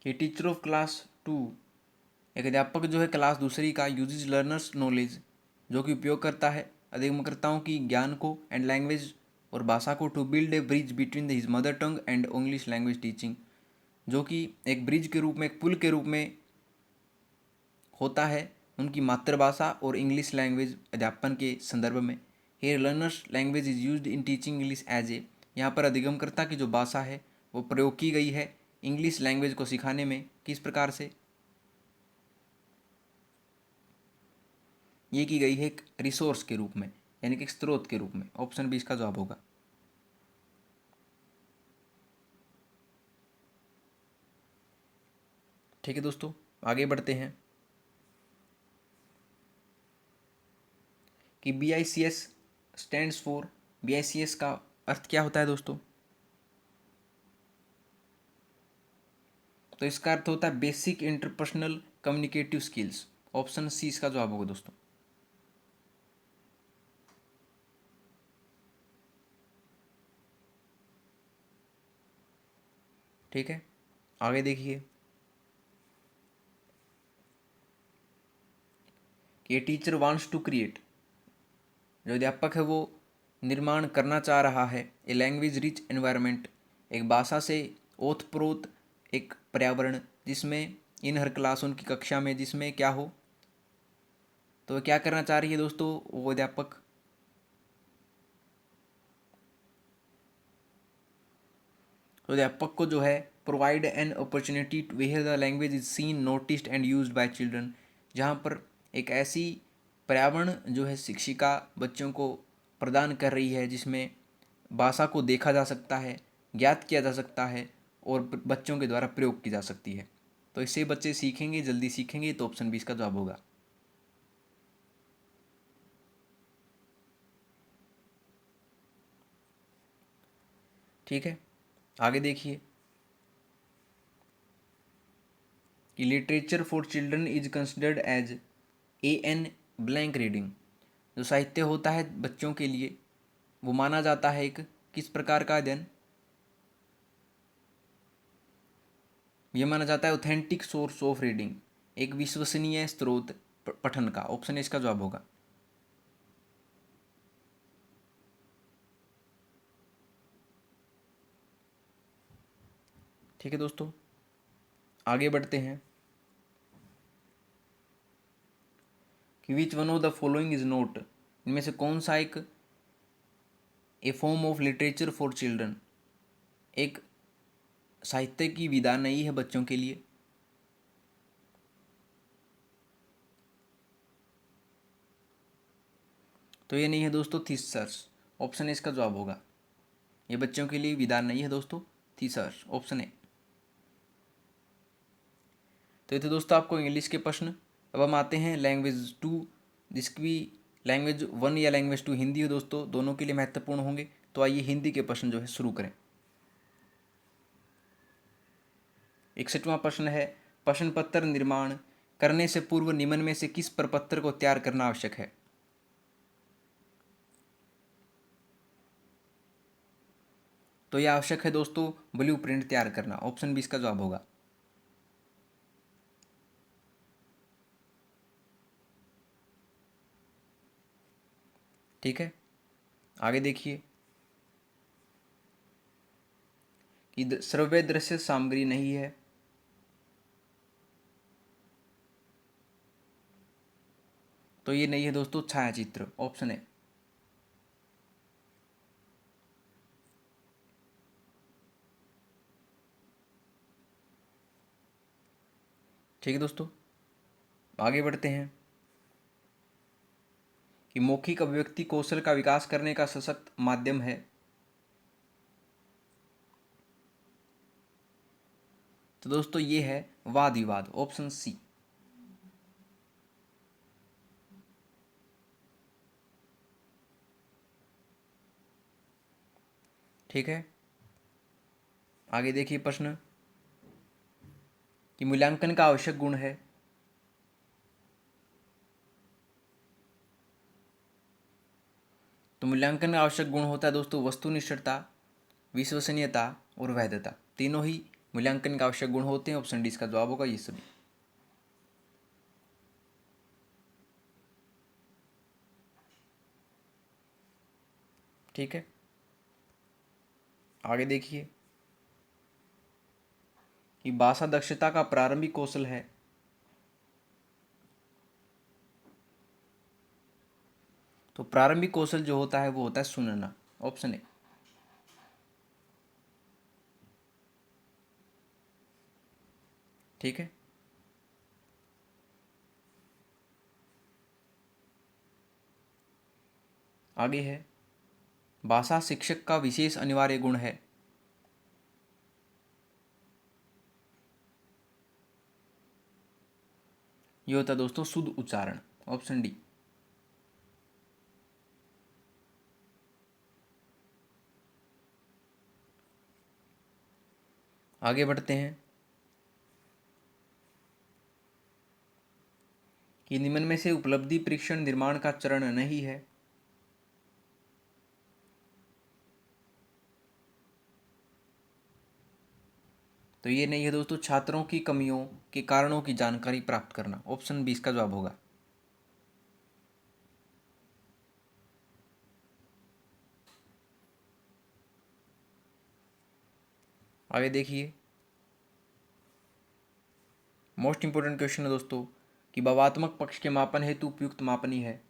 कि टीचर ऑफ क्लास 2, एक अध्यापक जो है क्लास दूसरी का, यूजेज लर्नर्स नॉलेज, जो कि उपयोग करता है अधिगमकर्ताओं की ज्ञान को, एंड लैंग्वेज और भाषा को, to build a bridge between his mother tongue and English language teaching, जो कि एक ब्रिज के रूप में, एक पुल के रूप में होता है उनकी मातृभाषा और इंग्लिश लैंग्वेज अध्यापन के संदर्भ में। Here learners language is used in teaching English as a, यहाँ पर अधिगमकर्ता की जो भाषा है वो प्रयोग की गई है इंग्लिश लैंग्वेज को सिखाने में। किस प्रकार से? ये की गई है एक रिसोर्स के रूप में, यानी कि एक स्रोत के रूप में। ऑप्शन बी इसका जवाब होगा। ठीक है दोस्तों, आगे बढ़ते हैं कि BICS स्टैंड्स फॉर, BICS का अर्थ क्या होता है दोस्तों? तो इसका अर्थ होता है basic interpersonal communicative skills. Option C इसका जवाब होगा दोस्तों। ठीक है, आगे देखिए कि टीचर वांट्स टू क्रिएट, जो अध्यापक है वो निर्माण करना चाह रहा है ए लैंग्वेज रिच एनवायरनमेंट, एक भाषा से ओतप्रोत एक पर्यावरण, जिसमें इन हर क्लास, उनकी कक्षा में जिसमें क्या हो। तो क्या करना चाह रही है दोस्तों वो अध्यापक? तो अध्यापक को जो है provide an opportunity to where the language is seen noticed and used by children, जहाँ पर एक ऐसी पर्यावरण जो है शिक्षिका बच्चों को प्रदान कर रही है जिसमें भाषा को देखा जा सकता है, ज्ञात किया जा सकता है और बच्चों के द्वारा प्रयोग की जा सकती है। तो इससे बच्चे सीखेंगे, जल्दी सीखेंगे। तो ऑप्शन बी इसका जवाब होगा। ठीक है, आगे देखिए कि literature for children is considered as an blank reading, जो साहित्य होता है बच्चों के लिए वो माना जाता है एक किस प्रकार का अध्ययन? ये माना जाता है ऑथेंटिक सोर्स ऑफ रीडिंग, एक विश्वसनीय स्रोत पठन का। ऑप्शन इसका जवाब होगा। ठीक है दोस्तों, आगे बढ़ते हैं कि which one of the following is not, इनमें से कौन सा एक a form of literature for children, एक साहित्य की विधा नहीं है बच्चों के लिए? तो ये नहीं है दोस्तों थीसर्स। ऑप्शन ए इसका जवाब होगा। ये बच्चों के लिए विधा नहीं है दोस्तों, थीसर्स। Option A. तो ये थे दोस्तों आपको इंग्लिश के प्रश्न। अब हम आते हैं लैंग्वेज 2, जिसकी लैंग्वेज 1 या लैंग्वेज 2 हिंदी हो दोस्तों, दोनों के लिए महत्वपूर्ण होंगे। तो आइए हिंदी के प्रश्न जो है शुरू करें। 61वां प्रश्न है, प्रश्न पत्र निर्माण करने से पूर्व निम्न में से किस प्रपत्र को तैयार करना आवश्यक है? तो यह आवश्यक है दोस्तों ब्लूप्रिंट तैयार करना। ऑप्शन बी इसका जवाब होगा। ठीक है, आगे देखिए कि श्रव्य दृश्य सामग्री नहीं है। तो ये नहीं है दोस्तों छायाचित्र। ऑप्शन है। ठीक है दोस्तों, आगे बढ़ते हैं कि मौखिक अभिव्यक्ति कौशल का विकास करने का सशक्त माध्यम है। तो दोस्तों ये है वाद विवाद। Option C. ठीक है, आगे देखिए प्रश्न कि मूल्यांकन का आवश्यक गुण है। तो मूल्यांकन का आवश्यक गुण होता है दोस्तों वस्तुनिष्ठता, विश्वसनीयता और वैधता। तीनों ही मूल्यांकन का आवश्यक गुण होते हैं। ऑप्शन डी इसका जवाब होगा ये सभी। ठीक है, आगे देखिए कि भाषा दक्षता का प्रारंभिक कौशल है। तो प्रारंभिक कौशल जो होता है वो होता है सुनना। Option A. ठीक है, आगे है भाषा शिक्षक का विशेष अनिवार्य गुण है। ये होता है दोस्तों शुद्ध उच्चारण। Option D. आगे बढ़ते हैं कि निम्न में से उपलब्धि परीक्षण निर्माण का चरण नहीं है। तो ये नहीं है दोस्तों छात्रों की कमियों के कारणों की जानकारी प्राप्त करना। ऑप्शन बी इसका जवाब होगा। आगे देखिए मोस्ट इंपोर्टेंट क्वेश्चन है दोस्तों कि भावात्मक पक्ष के मापन हेतु उपयुक्त मापनी है।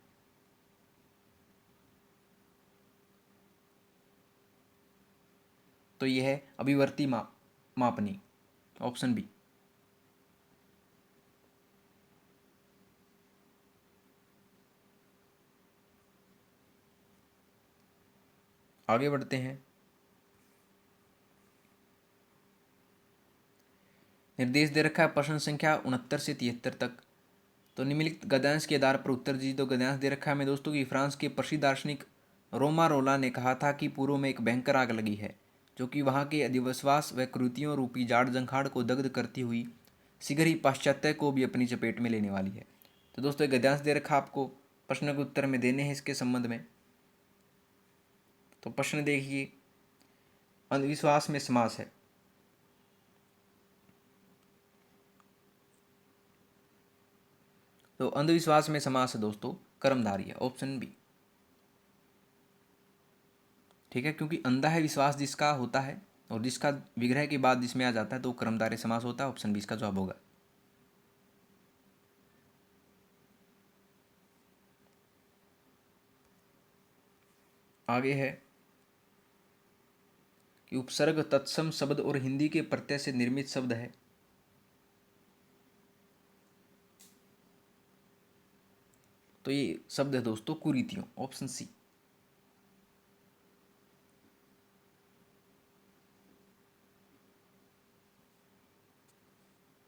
तो यह है अभिवर्ती मापनी। Option B. आगे बढ़ते हैं निर्देश दे रखा है प्रश्न संख्या 69 से 73 तक। तो निम्नलिखित गद्यांश के आधार पर उत्तर दीजिए। तो गद्यांश दे रखा है हमें दोस्तों कि फ्रांस के प्रसिद्ध दार्शनिक रोमा ने कहा था कि पूर्व में एक भयंकर आग लगी है जो कि वहाँ के अधिविश्वास व कृतियों रूपी जाड़ जंखाड़ को दग्ध करती हुई शीघ्र ही पाश्चात्य को भी अपनी चपेट में लेने वाली है। तो दोस्तों गद्यांश दे रखा आपको, प्रश्न के उत्तर में देने हैं इसके संबंध में। तो प्रश्न देखिए अंधविश्वास में समास है। तो अंधविश्वास में समास है दोस्तों कर्मधारय है। Option B. ठीक है, क्योंकि अंधा है विश्वास जिसका होता है और जिसका विग्रह के बाद जिसमें आ जाता है तो कर्मधारय समास होता है। ऑप्शन बी इसका जवाब होगा। आगे है कि उपसर्ग तत्सम शब्द और हिंदी के प्रत्यय से निर्मित शब्द है। तो ये शब्द है दोस्तों कुरीतियों। Option C.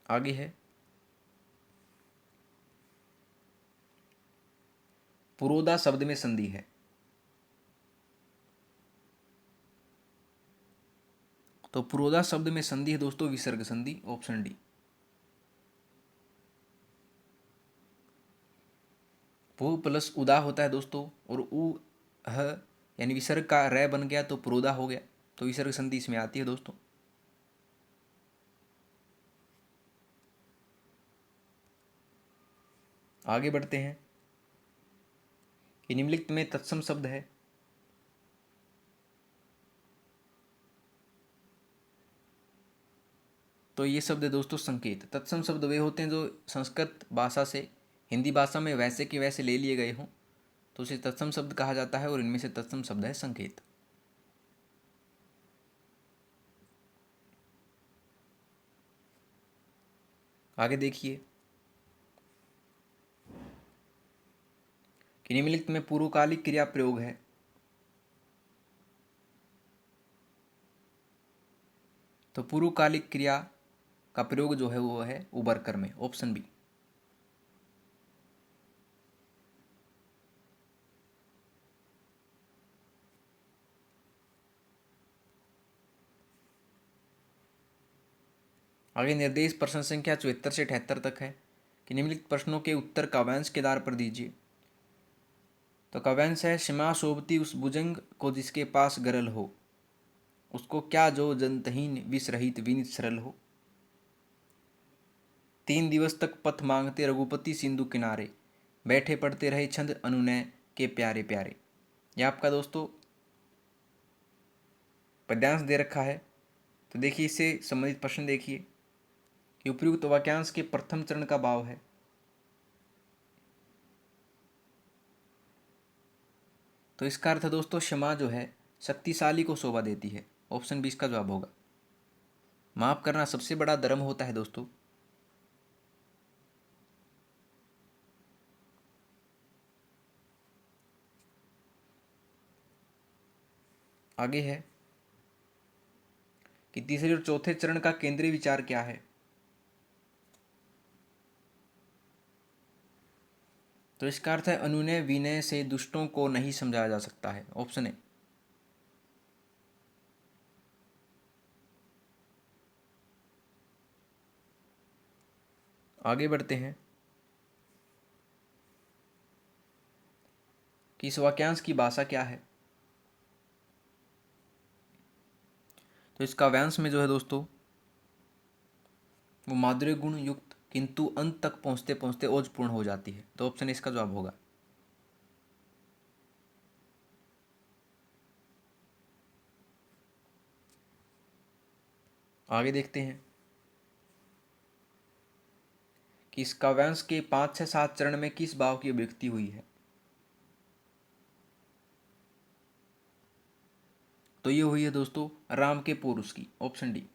आगे है पुरोधा शब्द में संधि है। तो पुरोधा शब्द में संधि है दोस्तों विसर्ग संधि। Option D. पु प्लस उदा होता है दोस्तों, और उ ह यानी विसर्ग का रै बन गया तो प्रोदा हो गया, तो विसर्ग संधि इसमें आती है दोस्तों। आगे बढ़ते हैं कि निम्नलिखित में तत्सम शब्द है। तो ये शब्द है दोस्तों संकेत। तत्सम शब्द वे होते हैं जो संस्कृत भाषा से हिंदी भाषा में वैसे के वैसे ले लिए गए हों, तो उसे तत्सम शब्द कहा जाता है, और इनमें से तत्सम शब्द है संकेत। आगे देखिए कि निम्नलिखित में पूर्वकालिक क्रिया प्रयोग है। तो पूर्वकालिक क्रिया का प्रयोग जो है वो है उबर कर में, ऑप्शन बी। आगे निर्देश प्रश्न संख्या 74 से 78 तक है कि निम्नलिखित प्रश्नों के उत्तर काव्यांश के आधार पर दीजिए। तो काव्यांश है, क्षमा शोभती उस भुजंग को जिसके पास गरल हो, उसको क्या जो जंतहीन विष रहित विनित सरल हो। 3 दिवस तक पथ मांगते रघुपति सिंधु किनारे, बैठे पढ़ते रहे छंद अनुनय के प्यारे प्यारे। यह आपका दोस्तों पद्यांश दे रखा है। तो देखिए इससे संबंधित प्रश्न देखिए कि उपयुक्त वाक्यांश के प्रथम चरण का भाव है। तो इसका अर्थ दोस्तों क्षमा जो है शक्तिशाली को शोभा देती है, ऑप्शन बी इसका जवाब होगा। माफ करना सबसे बड़ा धर्म होता है दोस्तों। आगे है कि तीसरे और चौथे चरण का केंद्रीय विचार क्या है। तो इसका अर्थ है अनुनय विनय से दुष्टों को नहीं समझाया जा सकता है, ऑप्शन ए। आगे बढ़ते हैं कि इस वाक्यांश की भाषा क्या है। तो इसका वाक्यांश में जो है दोस्तों वो माधुर्य गुण युक्त किंतु अंत तक पहुंचते पहुंचते ओजपूर्ण हो जाती है, तो ऑप्शन इसका जवाब होगा। आगे देखते हैं कि इस काव्यांश के 5 से 7 चरण में किस भाव की अभिव्यक्ति हुई है। तो ये हुई है दोस्तों राम के पौरुष की, ऑप्शन डी।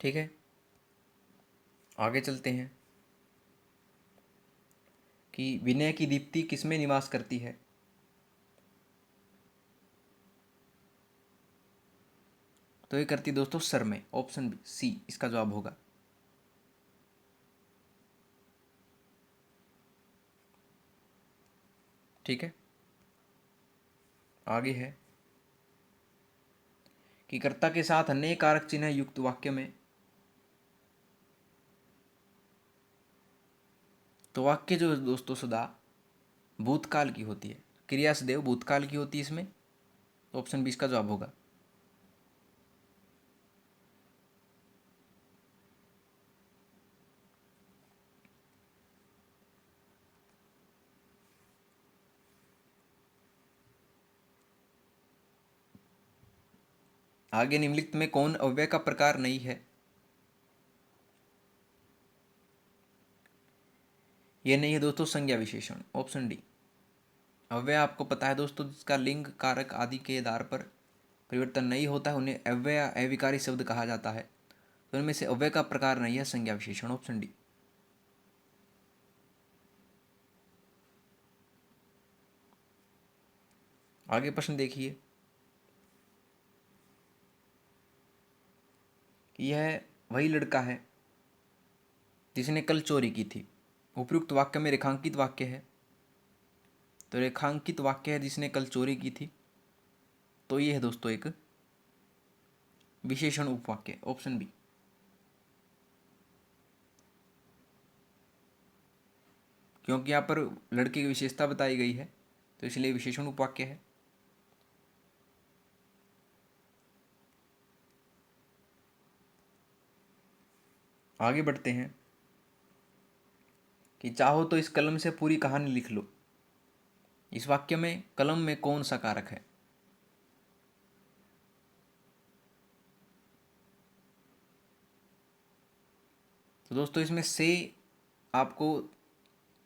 ठीक है, आगे चलते हैं कि विनय की दीप्ति किसमें निवास करती है। तो ये करती दोस्तों सर में, ऑप्शन बी सी इसका जवाब होगा। ठीक है, आगे है कि कर्ता के साथ अन्य कारक चिन्ह युक्त वाक्य में। तो वाक्य जो है दोस्तों सदा भूतकाल की होती है, क्रिया सदैव भूतकाल की होती है इसमें, तो ऑप्शन बी इसका जवाब होगा। आगे निम्नलिखित में कौन अव्यय का प्रकार नहीं है। यह नहीं है दोस्तों संज्ञा विशेषण, ऑप्शन डी। अव्यय आपको पता है दोस्तों जिसका लिंग कारक आदि के आधार पर परिवर्तन नहीं होता है उन्हें अव्यय या अविकारी शब्द कहा जाता है। तो इनमें से अव्यय का प्रकार नहीं है संज्ञा विशेषण, ऑप्शन डी। आगे प्रश्न देखिए कि यह वही लड़का है जिसने कल चोरी की थी। उपयुक्त वाक्य में रेखांकित वाक्य है। तो रेखांकित वाक्य है जिसने कल चोरी की थी, तो ये है दोस्तों एक विशेषण उपवाक्य, ऑप्शन बी। क्योंकि यहाँ पर लड़के की विशेषता बताई गई है तो इसलिए विशेषण उपवाक्य है। आगे बढ़ते हैं कि चाहो तो इस कलम से पूरी कहानी लिख लो। इस वाक्य में कलम में कौन सा कारक है? तो दोस्तों इसमें से आपको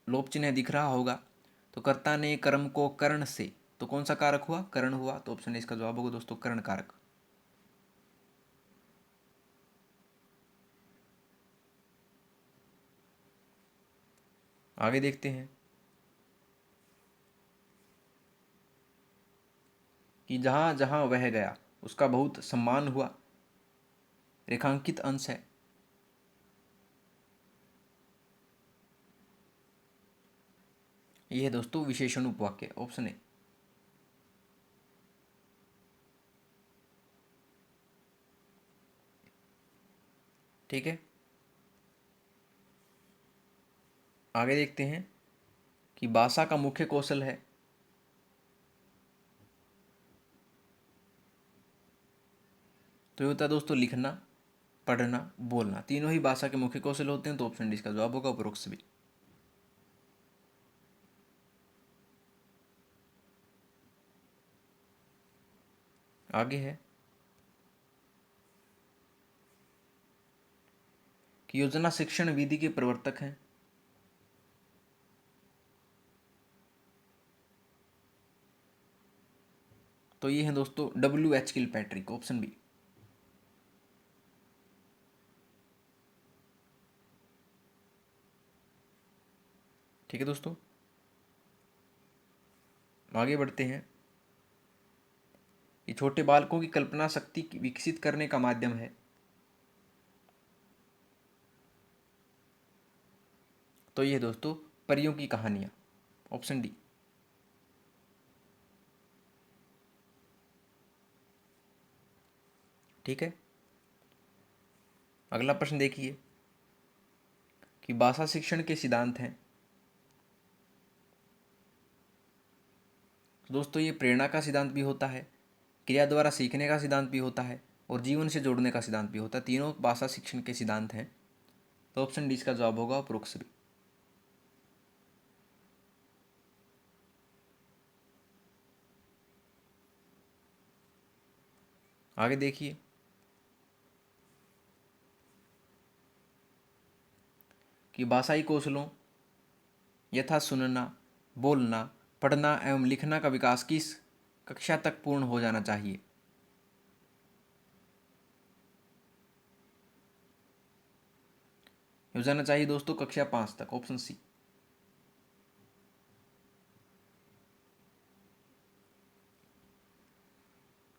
लोप चिन्ह दिख रहा होगा। तो कर्ता ने कर्म को कर्ण से, तो कौन सा कारक हुआ? कर्ण हुआ। तो ऑप्शन ए इसका जवाब होगा दोस्तों कर्ण कारक। आगे देखते हैं कि जहां जहां वह गया उसका बहुत सम्मान हुआ, रेखांकित अंश है। यह है दोस्तों विशेषण उपवाक्य, ऑप्शन ए। ठीक है, आगे देखते हैं कि भाषा का मुख्य कौशल है। तो ये होता है दोस्तों लिखना, पढ़ना, बोलना, तीनों ही भाषा के मुख्य कौशल होते हैं। तो ऑप्शन डी इसका जवाब होगा उपरोक्त सभी। आगे है कि योजना शिक्षण विधि के प्रवर्तक हैं। तो ये है दोस्तों W.H. Kilpatrick, option B. ठीक है दोस्तों, आगे बढ़ते हैं कि छोटे बालकों की कल्पना शक्ति विकसित करने का माध्यम है। तो ये है दोस्तों परियों की कहानियां, ऑप्शन डी। ठीक है, अगला प्रश्न देखिए कि भाषा शिक्षण के सिद्धांत हैं। तो दोस्तों ये प्रेरणा का सिद्धांत भी होता है, क्रिया द्वारा सीखने का सिद्धांत भी होता है और जीवन से जोड़ने का सिद्धांत भी होता है। तीनों भाषा शिक्षण के सिद्धांत हैं। तो ऑप्शन डी इसका जवाब होगा उपरोक्त सभी। आगे देखिए कि भाषाई कौशलों यथा सुनना, बोलना, पढ़ना एवं लिखना का विकास किस कक्षा तक पूर्ण हो जाना चाहिए? हो जाना चाहिए दोस्तों कक्षा 5 तक, ऑप्शन सी।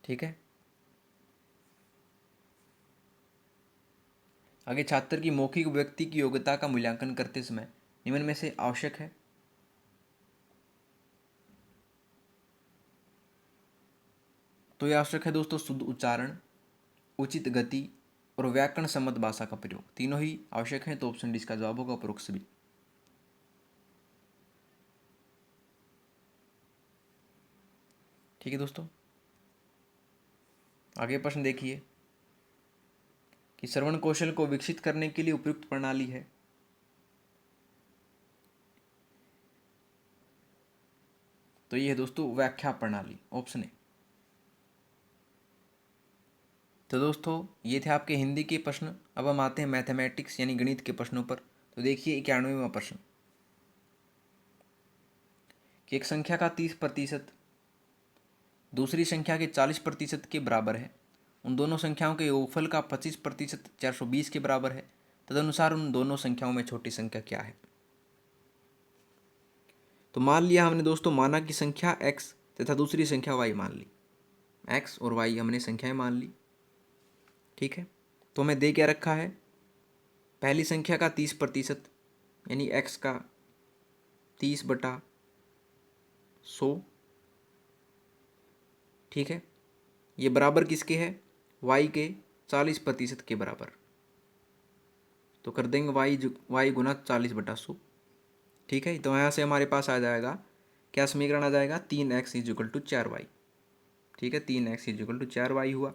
ठीक है, आगे छात्र की मौखिक व्यक्ति की योग्यता का मूल्यांकन करते समय निम्न में से आवश्यक है। तो यह आवश्यक है दोस्तों शुद्ध उच्चारण, उचित गति और व्याकरण सम्मत भाषा का प्रयोग, तीनों ही आवश्यक हैं। तो ऑप्शन डी इसका जवाब होगा उपरोक्त सभी। ठीक है दोस्तों, आगे प्रश्न देखिए कि श्रवण कौशल को विकसित करने के लिए उपयुक्त प्रणाली है। तो ये है दोस्तों व्याख्या प्रणाली, ऑप्शन ए। तो दोस्तों ये थे आपके हिंदी के प्रश्न। अब हम आते हैं मैथमेटिक्स यानी गणित के प्रश्नों पर। तो देखिए 91वां प्रश्न कि एक संख्या का 30% दूसरी संख्या के 40% के बराबर है। उन दोनों संख्याओं के योगफल का 25% 420 के बराबर है। तदनुसार उन दोनों संख्याओं में छोटी संख्या क्या है? तो मान लिया हमने दोस्तों माना की संख्या x तथा दूसरी संख्या y मान ली। x और y हमने संख्याएं मान ली। ठीक है, तो हमें दे क्या रखा है? पहली संख्या का 30% यानी x का 30/100। ठीक है, ये बराबर किसके है? y के 40% के बराबर। तो कर देंगे वाई गुना 40/100। ठीक है, तो यहाँ से हमारे पास आ जाएगा क्या समीकरण आ जाएगा, 3x = 4y। ठीक है, 3x = 4y हुआ।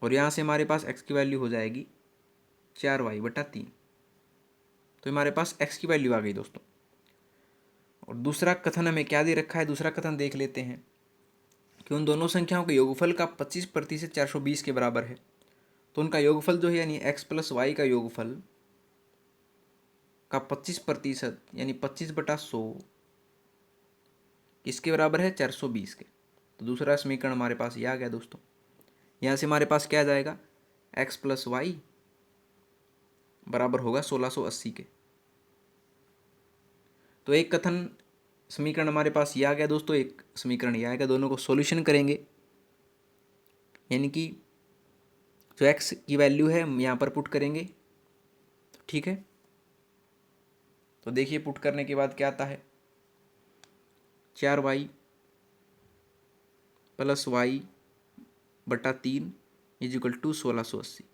और यहाँ से हमारे पास x की वैल्यू हो जाएगी 4y/3। तो हमारे पास x की वैल्यू आ गई दोस्तों। और दूसरा कथन हमें क्या दे रखा है, दूसरा कथन देख लेते हैं कि उन दोनों संख्याओं के योगफल का 25% 420 के बराबर है। तो उनका योगफल जो है यानी x + y का योगफल का 25% यानी 25/100 किसके बराबर है, 420 के। तो दूसरा समीकरण हमारे पास ये आ गया दोस्तों। यहाँ से हमारे पास क्या आ जाएगा, x + y बराबर होगा 1680 के। तो एक कथन समीकरण हमारे पास ये आ गया दोस्तों, एक समीकरण ये आएगा। दोनों को सॉल्यूशन करेंगे यानी कि जो x की वैल्यू है हम यहाँ पर पुट करेंगे। ठीक है, तो देखिए पुट करने के बाद क्या आता है, 4y + y/3 = 1680।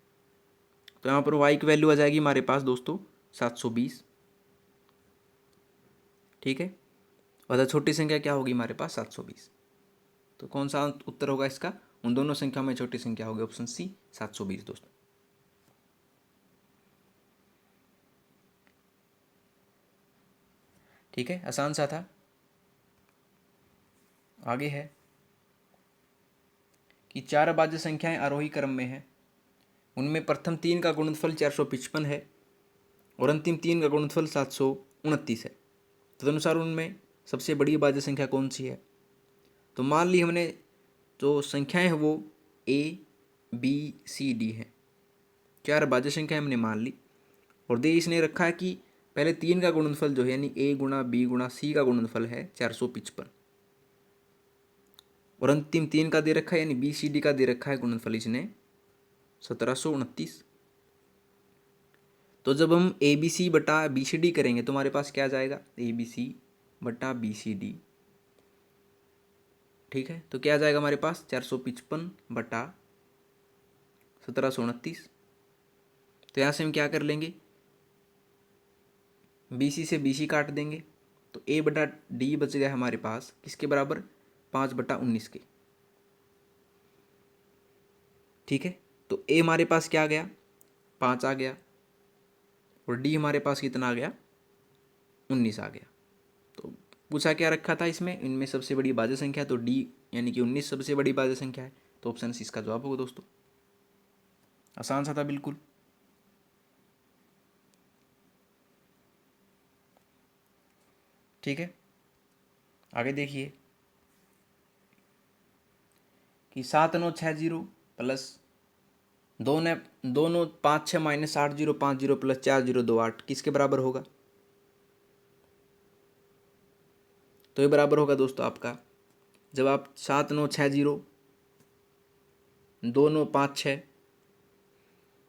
तो यहाँ पर y की वैल्यू आ जाएगी हमारे पास दोस्तों 720। ठीक है, और छोटी संख्या क्या होगी हमारे पास, 720। तो कौन सा उत्तर होगा इसका, उन दोनों संख्या में छोटी संख्या होगी ऑप्शन सी 720 दोस्तों। ठीक है, आसान सा था। आगे है कि 4 अभाज्य संख्याएं आरोही क्रम में हैं। उनमें प्रथम 3 का गुणनफल 455 है और अंतिम 3 का गुणनफल 729 है। तदनुसार उनमें सबसे बड़ी अभाज्य संख्या कौन सी है। तो मान ली हमने जो संख्याएं हैं वो A B C D है, 4 अभाज्य संख्याएं हमने मान ली। और दे इसने रखा है कि पहले 3 का गुणनफल जो है यानी A × B × C का गुणनफल है 455 और अंतिम 3 का दे रखा है यानी B C D का दे रखा है गुणनफल इसने 1729। तो जब हम ABC/BCD करेंगे तो हमारे पास क्या आ जाएगा, ABC/BCD। ठीक है, तो क्या आ जाएगा हमारे पास 455/1729। तो यहाँ से हम क्या कर लेंगे, BC से BC काट देंगे। तो A/D बच गया हमारे पास किसके बराबर, 5/19 के। ठीक है, तो A हमारे पास क्या आ गया, 5 आ गया और D हमारे पास कितना आ गया, 19 आ गया। तो पूछा क्या रखा था इसमें, इनमें सबसे बड़ी भाज्य संख्या, तो D यानी कि 19 सबसे बड़ी भाज्य संख्या है। तो ऑप्शन सी इसका जवाब होगा दोस्तों। आसान सा था बिल्कुल। ठीक है, आगे देखिए कि 7960 प्लस 2956 - 8050 + 4028 किसके बराबर होगा। तो ये बराबर होगा दोस्तों आपका, जब आप 7960 2956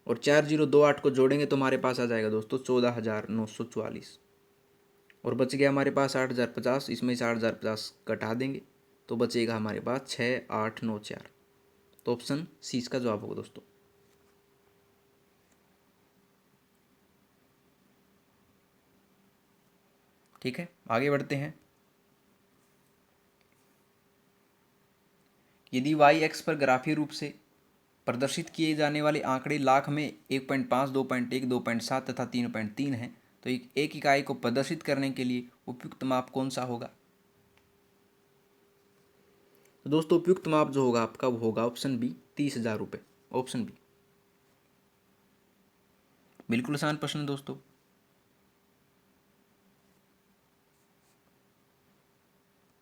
और 4028 को जोड़ेंगे तो हमारे पास आ जाएगा दोस्तों 14944। और बच गया हमारे पास 8050, इसमें से 8050 घटा देंगे तो बचेगा हमारे पास 6894। तो ऑप्शन सी इसका जवाब होगा दोस्तों। ठीक है, आगे बढ़ते हैं। यदि वाई एक्स पर ग्राफीय रूप से प्रदर्शित किए जाने वाले आंकड़े लाख में 1.5, 2.1, 2.7 तथा 3.3 हैं तो एक इकाई को प्रदर्शित करने के लिए उपयुक्त माप कौन सा होगा। तो दोस्तों उपयुक्त माप जो होगा आपका वो होगा ऑप्शन बी, 30,000 रुपये। ऑप्शन बी बिल्कुल आसान प्रश्न दोस्तों।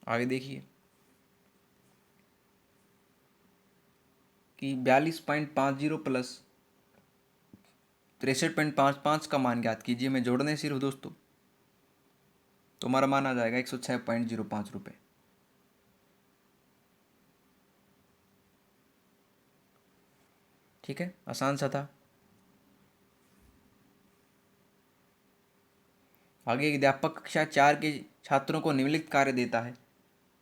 आगे देखिए कि 42.50 प्लस 63.55 का मान ज्ञात कीजिए। मैं जोड़ने सिर्फ दोस्तों, तो हमारा मान आ जाएगा 106.05 रुपये। ठीक है, आसान सा था। आगे एक अध्यापक कक्षा 4 के छात्रों को निम्नलिखित कार्य देता है।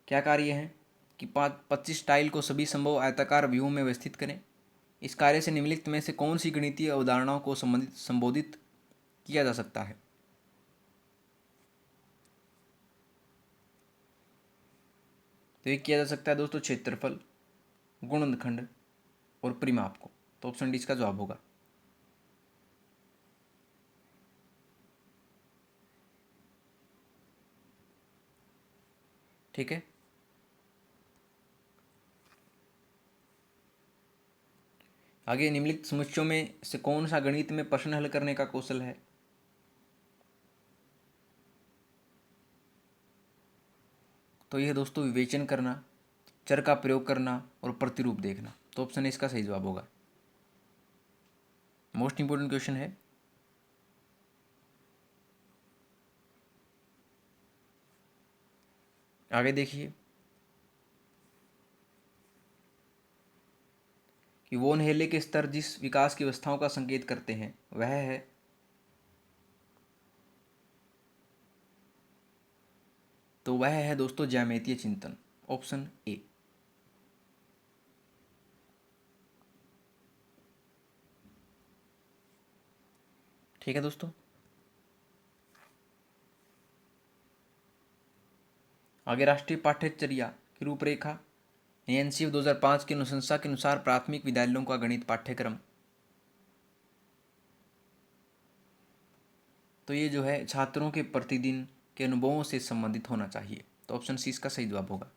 क्या कार्य है कि 25 टाइल को सभी संभव आयताकार व्यूह में व्यवस्थित करें। इस कार्य से निम्नलिखित में से कौन सी गणितीय अवधारणाओं को संबोधित किया जा सकता है? तो ये किया जा सकता है दोस्तों क्षेत्रफल, गुणनखंड और परिमाप को। तो ऑप्शन डी इसका जवाब होगा। ठीक है, आगे निम्नलिखित समस्याओं में से कौन सा गणित में प्रश्न हल करने का कौशल है? तो यह दोस्तों विवेचन करना, चर का प्रयोग करना और प्रतिरूप देखना। तो ऑप्शन ए इसका सही जवाब होगा। मोस्ट इंपोर्टेंट क्वेश्चन है। आगे देखिए कि वोन हेले के स्तर जिस विकास की अवस्थाओं का संकेत करते हैं वह है, तो वह है दोस्तों ज्यामितीय चिंतन। Option A. ठीक है दोस्तों, आगे राष्ट्रीय पाठ्यचर्या की रूपरेखा एनसीएफ 2005 की अनुशंसा के अनुसार प्राथमिक विद्यालयों का गणित पाठ्यक्रम। तो ये जो है छात्रों के प्रतिदिन के अनुभवों से संबंधित होना चाहिए। तो ऑप्शन सी इसका सही जवाब होगा।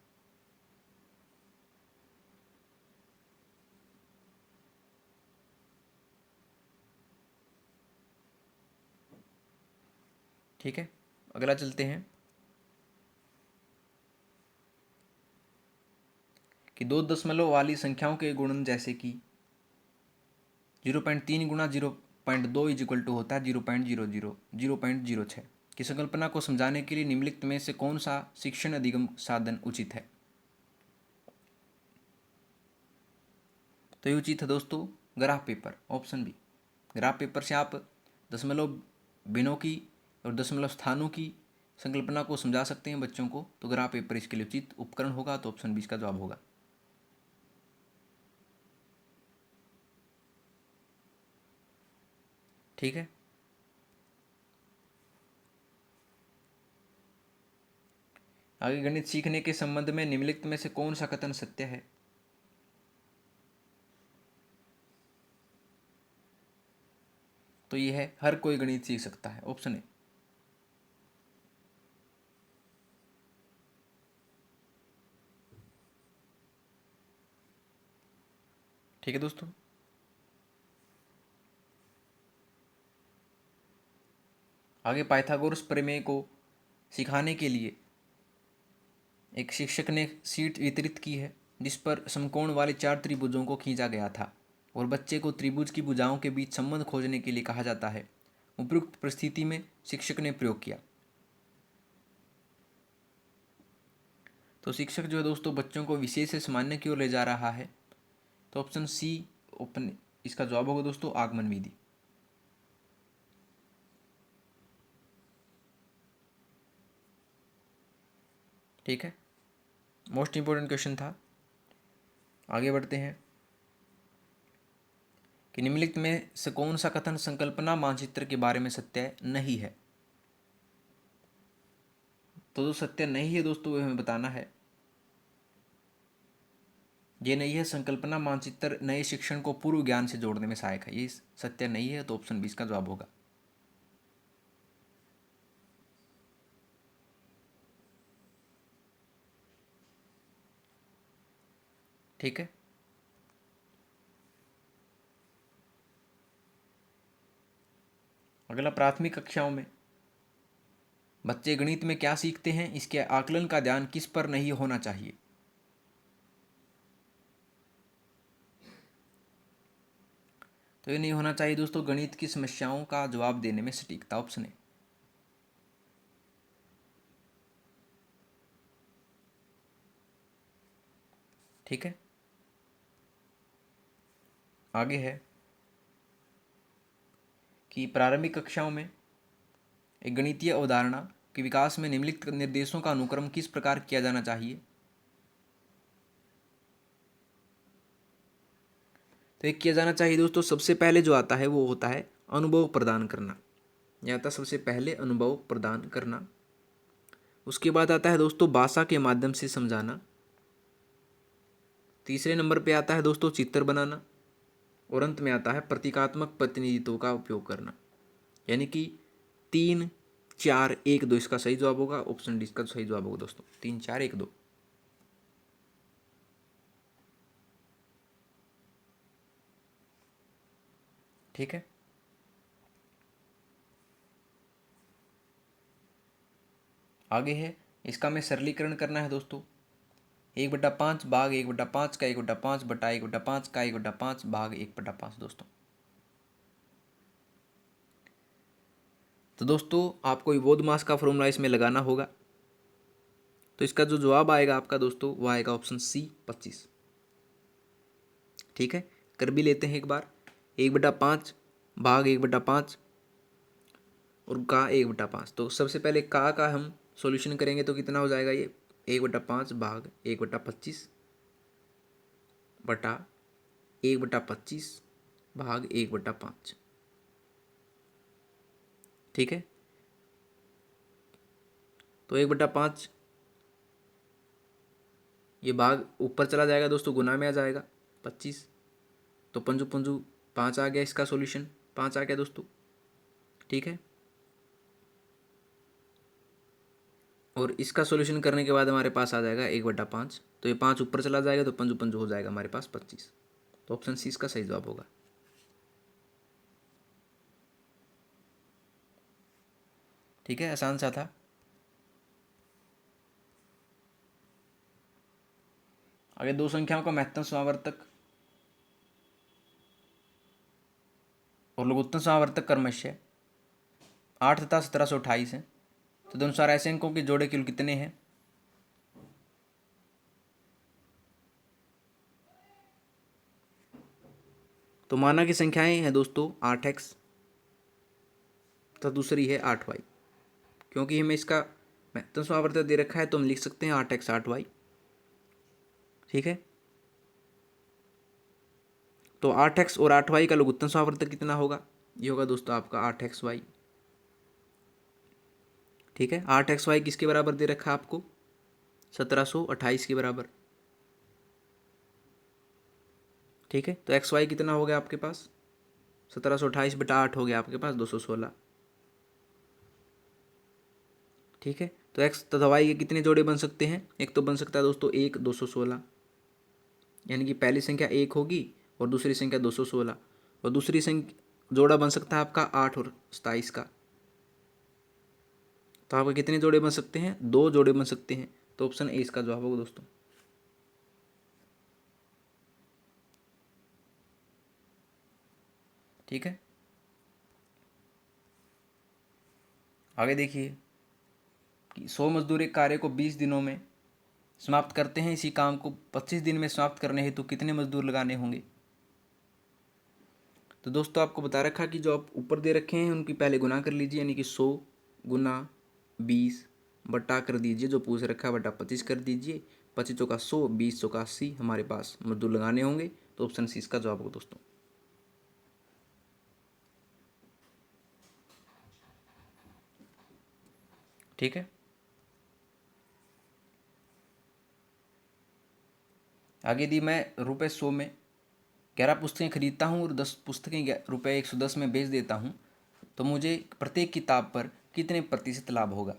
ठीक है, अगला चलते हैं कि 2 दशमलव वाली संख्याओं के गुणन जैसे कि 0.3 गुणा 0.2 इज इक्वल टू होता है 0.00 की संकल्पना को समझाने के लिए निम्नलिखित में से कौन सा शिक्षण अधिगम साधन उचित है? तो ये उचित है दोस्तों graph paper. Option B. Graph paper से आप दशमलव बिनों की और दशमलव स्थानों की संकल्पना को समझा सकते हैं बच्चों को। तो ग्राफ पेपर इसके लिए उचित उपकरण होगा। तो ऑप्शन बी इसका जवाब होगा। ठीक है, आगे गणित सीखने के संबंध में निम्नलिखित में से कौन सा कथन सत्य है? तो यह है हर कोई गणित सीख सकता है। Option A. ठीक है दोस्तों, आगे पाइथागोरस प्रमेय को सिखाने के लिए एक शिक्षक ने शीट वितरित की है जिस पर समकोण वाले 4 त्रिभुजों को खींचा गया था और बच्चे को त्रिभुज की भुजाओं के बीच संबंध खोजने के लिए कहा जाता है। उपयुक्त परिस्थिति में शिक्षक ने प्रयोग किया। तो शिक्षक जो है दोस्तों बच्चों को विशेष से सामान्य की ओर ले जा रहा है। तो ऑप्शन सी ओपन इसका जवाब होगा दोस्तों आगमन विधि। ठीक है, मोस्ट इंपोर्टेंट क्वेश्चन था। आगे बढ़ते हैं कि निम्नलिखित में से कौन सा कथन संकल्पना मानचित्र के बारे में सत्य नहीं है? तो जो सत्य नहीं है दोस्तों वो हमें बताना है। ये नहीं है संकल्पना मानचित्र नए शिक्षण को पूर्व ज्ञान से जोड़ने में सहायक है। ये सत्य नहीं है। तो ऑप्शन बी इसका जवाब होगा। ठीक है, अगला प्राथमिक कक्षाओं में बच्चे गणित में क्या सीखते हैं इसके आकलन का ध्यान किस पर नहीं होना चाहिए? तो ये नहीं होना चाहिए दोस्तों गणित की समस्याओं का जवाब देने में सटीकता। ऑप्शन है। ठीक है, आगे है कि प्रारंभिक कक्षाओं में एक गणितीय अवधारणा के विकास में निम्नलिखित निर्देशों का अनुक्रम किस प्रकार किया जाना चाहिए? तो एक किया जाना चाहिए दोस्तों। सबसे पहले जो आता है वो होता है अनुभव प्रदान करना, यह आता है सबसे पहले अनुभव प्रदान करना। उसके बाद आता है दोस्तों भाषा के माध्यम से समझाना। तीसरे नंबर पे आता है दोस्तों चित्र बनाना। और अंत में आता है प्रतीकात्मक प्रतिनिधित्व का उपयोग करना। यानी कि 3, 4, 1, 2 इसका सही जवाब होगा। ऑप्शन डी इसका सही जवाब होगा दोस्तों, 3, 4, 1, 2। ठीक है। आगे है, इसका में सरलीकरण करना है दोस्तों। 1/5 भाग 1/5 का 1/5 बटा 1/5 का 1/5 भाग 1/5 दोस्तों। तो दोस्तों आपको बोधमास का फॉर्मूला इसमें लगाना होगा। तो इसका जो जवाब आएगा आपका दोस्तों वो आएगा ऑप्शन सी 25। ठीक है, कर भी लेते हैं एक बार। 1/5 भाग 1/5 और का 1/5। तो सबसे पहले का हम सॉल्यूशन करेंगे तो कितना हो जाएगा ये 1/5 भाग 1/25 बटा 1/25 भाग 1/5। ठीक है, तो 1/5 ये भाग ऊपर चला जाएगा दोस्तों, गुना में आ जाएगा 25। तो पंजू पंजू 5 आ गया, इसका सॉल्यूशन 5 आ गया दोस्तों। ठीक है, और इसका सॉल्यूशन करने के बाद हमारे पास आ जाएगा 1/5। तो ये 5 ऊपर चला जाएगा तो पंजू पंजू हो जाएगा हमारे पास 25। तो ऑप्शन सी इसका सही जवाब होगा। ठीक है, आसान सा था। आगे दो संख्याओं का महत्तम समावर्तक और लघुत्तम समावर्तक क्रमशः 8 तथा 1728 है। तो अनुसार ऐसे अंकों के जोड़े कुल कितने हैं? तो माना की संख्याएं हैं दोस्तों 8x तथा दूसरी है 8y। क्योंकि हमें इसका महत्तम समावर्तक दे रखा है तो हम लिख सकते हैं 8x 8y। ठीक है, तो 8x और 8y का लघुत्तम समावर्तक कितना होगा? ये होगा दोस्तों आपका 8xy। ठीक है, 8xy किसके बराबर दे रखा है आपको? 1728 के बराबर। ठीक है, तो xy कितना हो गया आपके पास? 1728/8 हो गया आपके पास 216। ठीक है, तो x तथा y के कितने जोड़े बन सकते हैं? एक तो बन सकता है दोस्तों 1 216, यानी कि पहली संख्या 1 होगी और दूसरी संख्या 216। और दूसरी संख्या जोड़ा बन सकता है आपका 8 और 27 का। तो आपके कितने जोड़े बन सकते हैं? 2 जोड़े बन सकते हैं। तो ऑप्शन ए इसका जवाब होगा दोस्तों। ठीक है, आगे देखिए कि 100 मजदूर एक कार्य को 20 दिनों में समाप्त करते हैं। इसी काम को 25 दिन में समाप्त करने हेतु कितने मजदूर लगाने होंगे? तो दोस्तों आपको बता रखा कि जो आप ऊपर दे रखे हैं उनकी पहले गुना कर लीजिए, यानी कि 100 गुना 20 बटा कर दीजिए, जो पूछ रखा है बटा 25 कर दीजिए। 25 चौका 100, 20 चौका 80 हमारे पास मजदूर लगाने होंगे। तो ऑप्शन सी इसका जवाब होगा दोस्तों। ठीक है, आगे दी मैं ₹100 में 11 पुस्तकें खरीदता हूँ और 10 पुस्तकें ₹110 में बेच देता हूँ, तो मुझे प्रत्येक किताब पर कितने प्रतिशत लाभ होगा?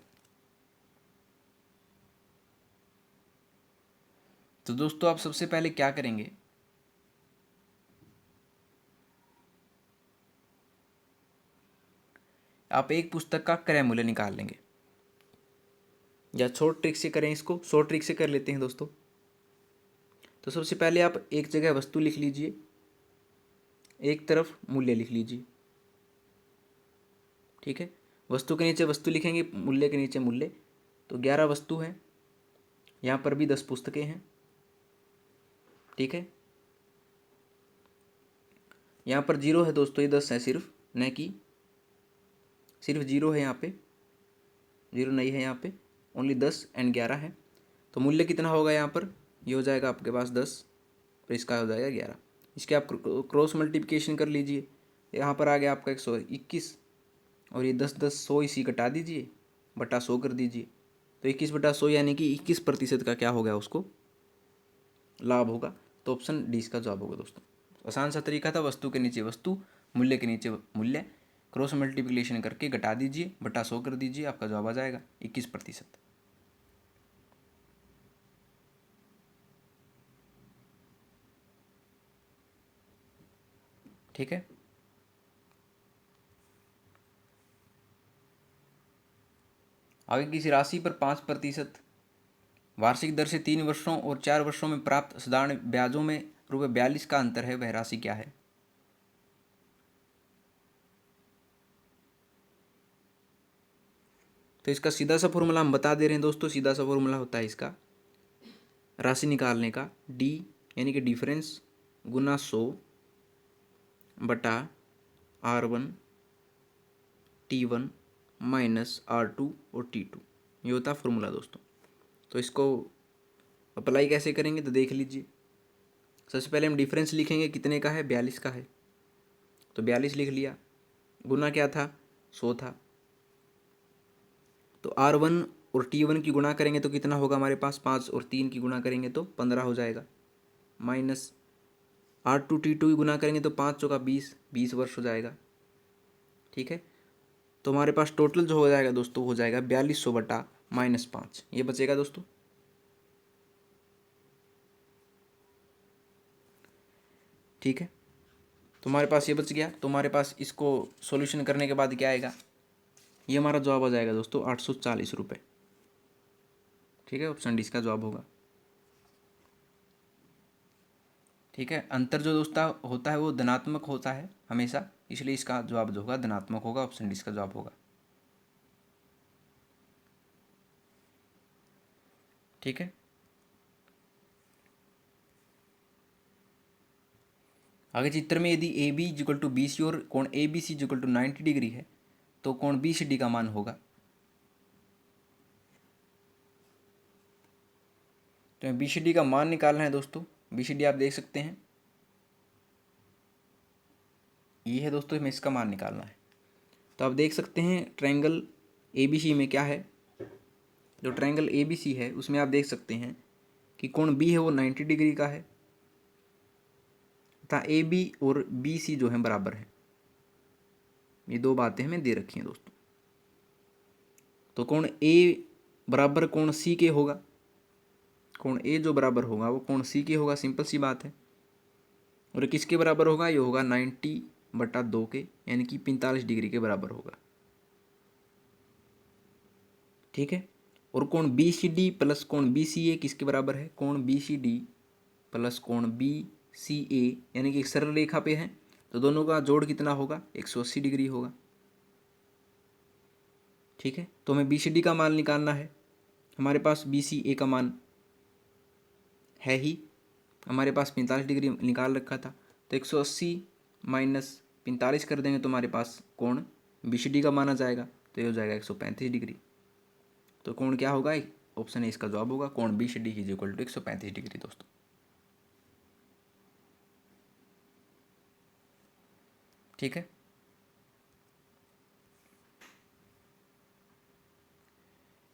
तो दोस्तों आप सबसे पहले क्या करेंगे, आप एक पुस्तक का क्रय मूल्य निकाल लेंगे। या शॉर्ट ट्रिक से करें, इसको शॉर्ट ट्रिक से कर लेते हैं दोस्तों। तो सबसे पहले आप एक जगह वस्तु लिख लीजिए, एक तरफ मूल्य लिख लीजिए। ठीक है, वस्तु के नीचे वस्तु लिखेंगे, मूल्य के नीचे मूल्य। तो 11 वस्तु हैं, यहाँ पर भी 10 पुस्तकें हैं। ठीक है, यहाँ पर 0 है दोस्तों, ये 10 है सिर्फ, न कि सिर्फ 0 है यहाँ पे, 0 नहीं है यहाँ पे, ओनली 10 एंड 11 है। तो मूल्य कितना होगा यहाँ पर? ये हो जाएगा आपके पास 10 और इसका हो जाएगा 11। इसके आप क्रॉस मल्टीप्लिकेशन कर लीजिए। यहाँ पर आ गया आपका 121 और ये 10 इसी घटा दीजिए बटा 100 कर दीजिए। तो 21/100 यानी कि 21% का क्या हो गया उसको लाभ होगा। तो ऑप्शन डी इसका जवाब होगा दोस्तों। आसान सा तरीका था, वस्तु के नीचे वस्तु, मूल्य के नीचे मूल्य, क्रॉस मल्टीप्लिकेशन करके घटा दीजिए बटा 100 कर दीजिए, आपका जवाब आ जाएगा 21%। ठीक है। आगे किसी राशि पर 5% वार्षिक दर से 3 वर्षों और 4 वर्षों में प्राप्त साधारण ब्याजों में ₹42 का अंतर है, वह राशि क्या है। तो इसका सीधा सा फॉर्मूला हम बता दे रहे हैं दोस्तों। सीधा सा फॉर्मूला होता है इसका राशि निकालने का, डी यानी कि डिफरेंस गुना 100 बटा R1 T1 माइनस R2 और T2, ये होता है फॉर्मूला दोस्तों। तो इसको अप्लाई कैसे करेंगे तो देख लीजिए। सबसे पहले हम डिफरेंस लिखेंगे, कितने का है, 42 का है, तो 42 लिख लिया। गुना क्या था, 100 था। तो R1 और T1 की गुणा करेंगे तो कितना होगा हमारे पास, 5 और 3 की गुणा करेंगे तो 15 हो जाएगा। माइनस R2 T2 की गुणा करेंगे तो 5 चौका 20 वर्ष हो जाएगा। ठीक है। तो हमारे पास टोटल जो हो जाएगा दोस्तों हो जाएगा 4200 बटा -5, ये बचेगा दोस्तों। ठीक है। तो हमारे पास ये बच गया। तो हमारे पास इसको सॉल्यूशन करने के बाद क्या आएगा, ये हमारा जवाब आ जाएगा दोस्तों 840 रुपये। ठीक है, ऑप्शन डी इसका जवाब होगा। ठीक है। अंतर जो दोस्तों होता है वो धनात्मक होता है हमेशा, इसलिए इसका जवाब जो होगा धनात्मक होगा, ऑप्शन डी इसका जवाब होगा। ठीक है। आगे चित्र में यदि A B equal to B C और कोण A B C equal to 90 degree है तो कोण बी सी डी का मान होगा। तो बी सी डी का मान निकालना है दोस्तों। बी सी डी आप देख सकते हैं, ये है दोस्तों, हमें इसका मान निकालना है। तो आप देख सकते हैं ट्रायंगल ए बी सी में क्या है, जो ट्रायंगल ए बी सी है उसमें आप देख सकते हैं कि कोण बी है वो 90 डिग्री का है तथा ए बी और बी सी जो है बराबर है। ये दो बातें हमें दे रखी हैं दोस्तों। तो कोण ए बराबर कोण सी के होगा, कोण ए जो बराबर होगा वो कोण सी के होगा, सिंपल सी बात है। और किसके बराबर होगा, ये होगा 90/2 के, यानी कि 45 डिग्री के बराबर होगा। ठीक है। और कोण बी सी डी प्लस कोण बी सी ए किसके बराबर है, कोण बी सी डी प्लस कोण बी सी ए, यानी कि एक सरल रेखा पे है, तो दोनों का जोड़ कितना होगा, 180 डिग्री होगा। ठीक है। तो हमें बी सी डी का मान निकालना है। हमारे पास बी सी ए का मान है ही, हमारे पास 45 डिग्री निकाल रखा था, तो 180 माइनस 45 कर देंगे तो हमारे पास कोण बी सी डी का मान आ जाएगा, तो ये हो जाएगा 135 डिग्री। तो कोण क्या होगा, ऑप्शन ए इसका जवाब होगा, कोण B C D is equal to 135 degree दोस्तों। ठीक है।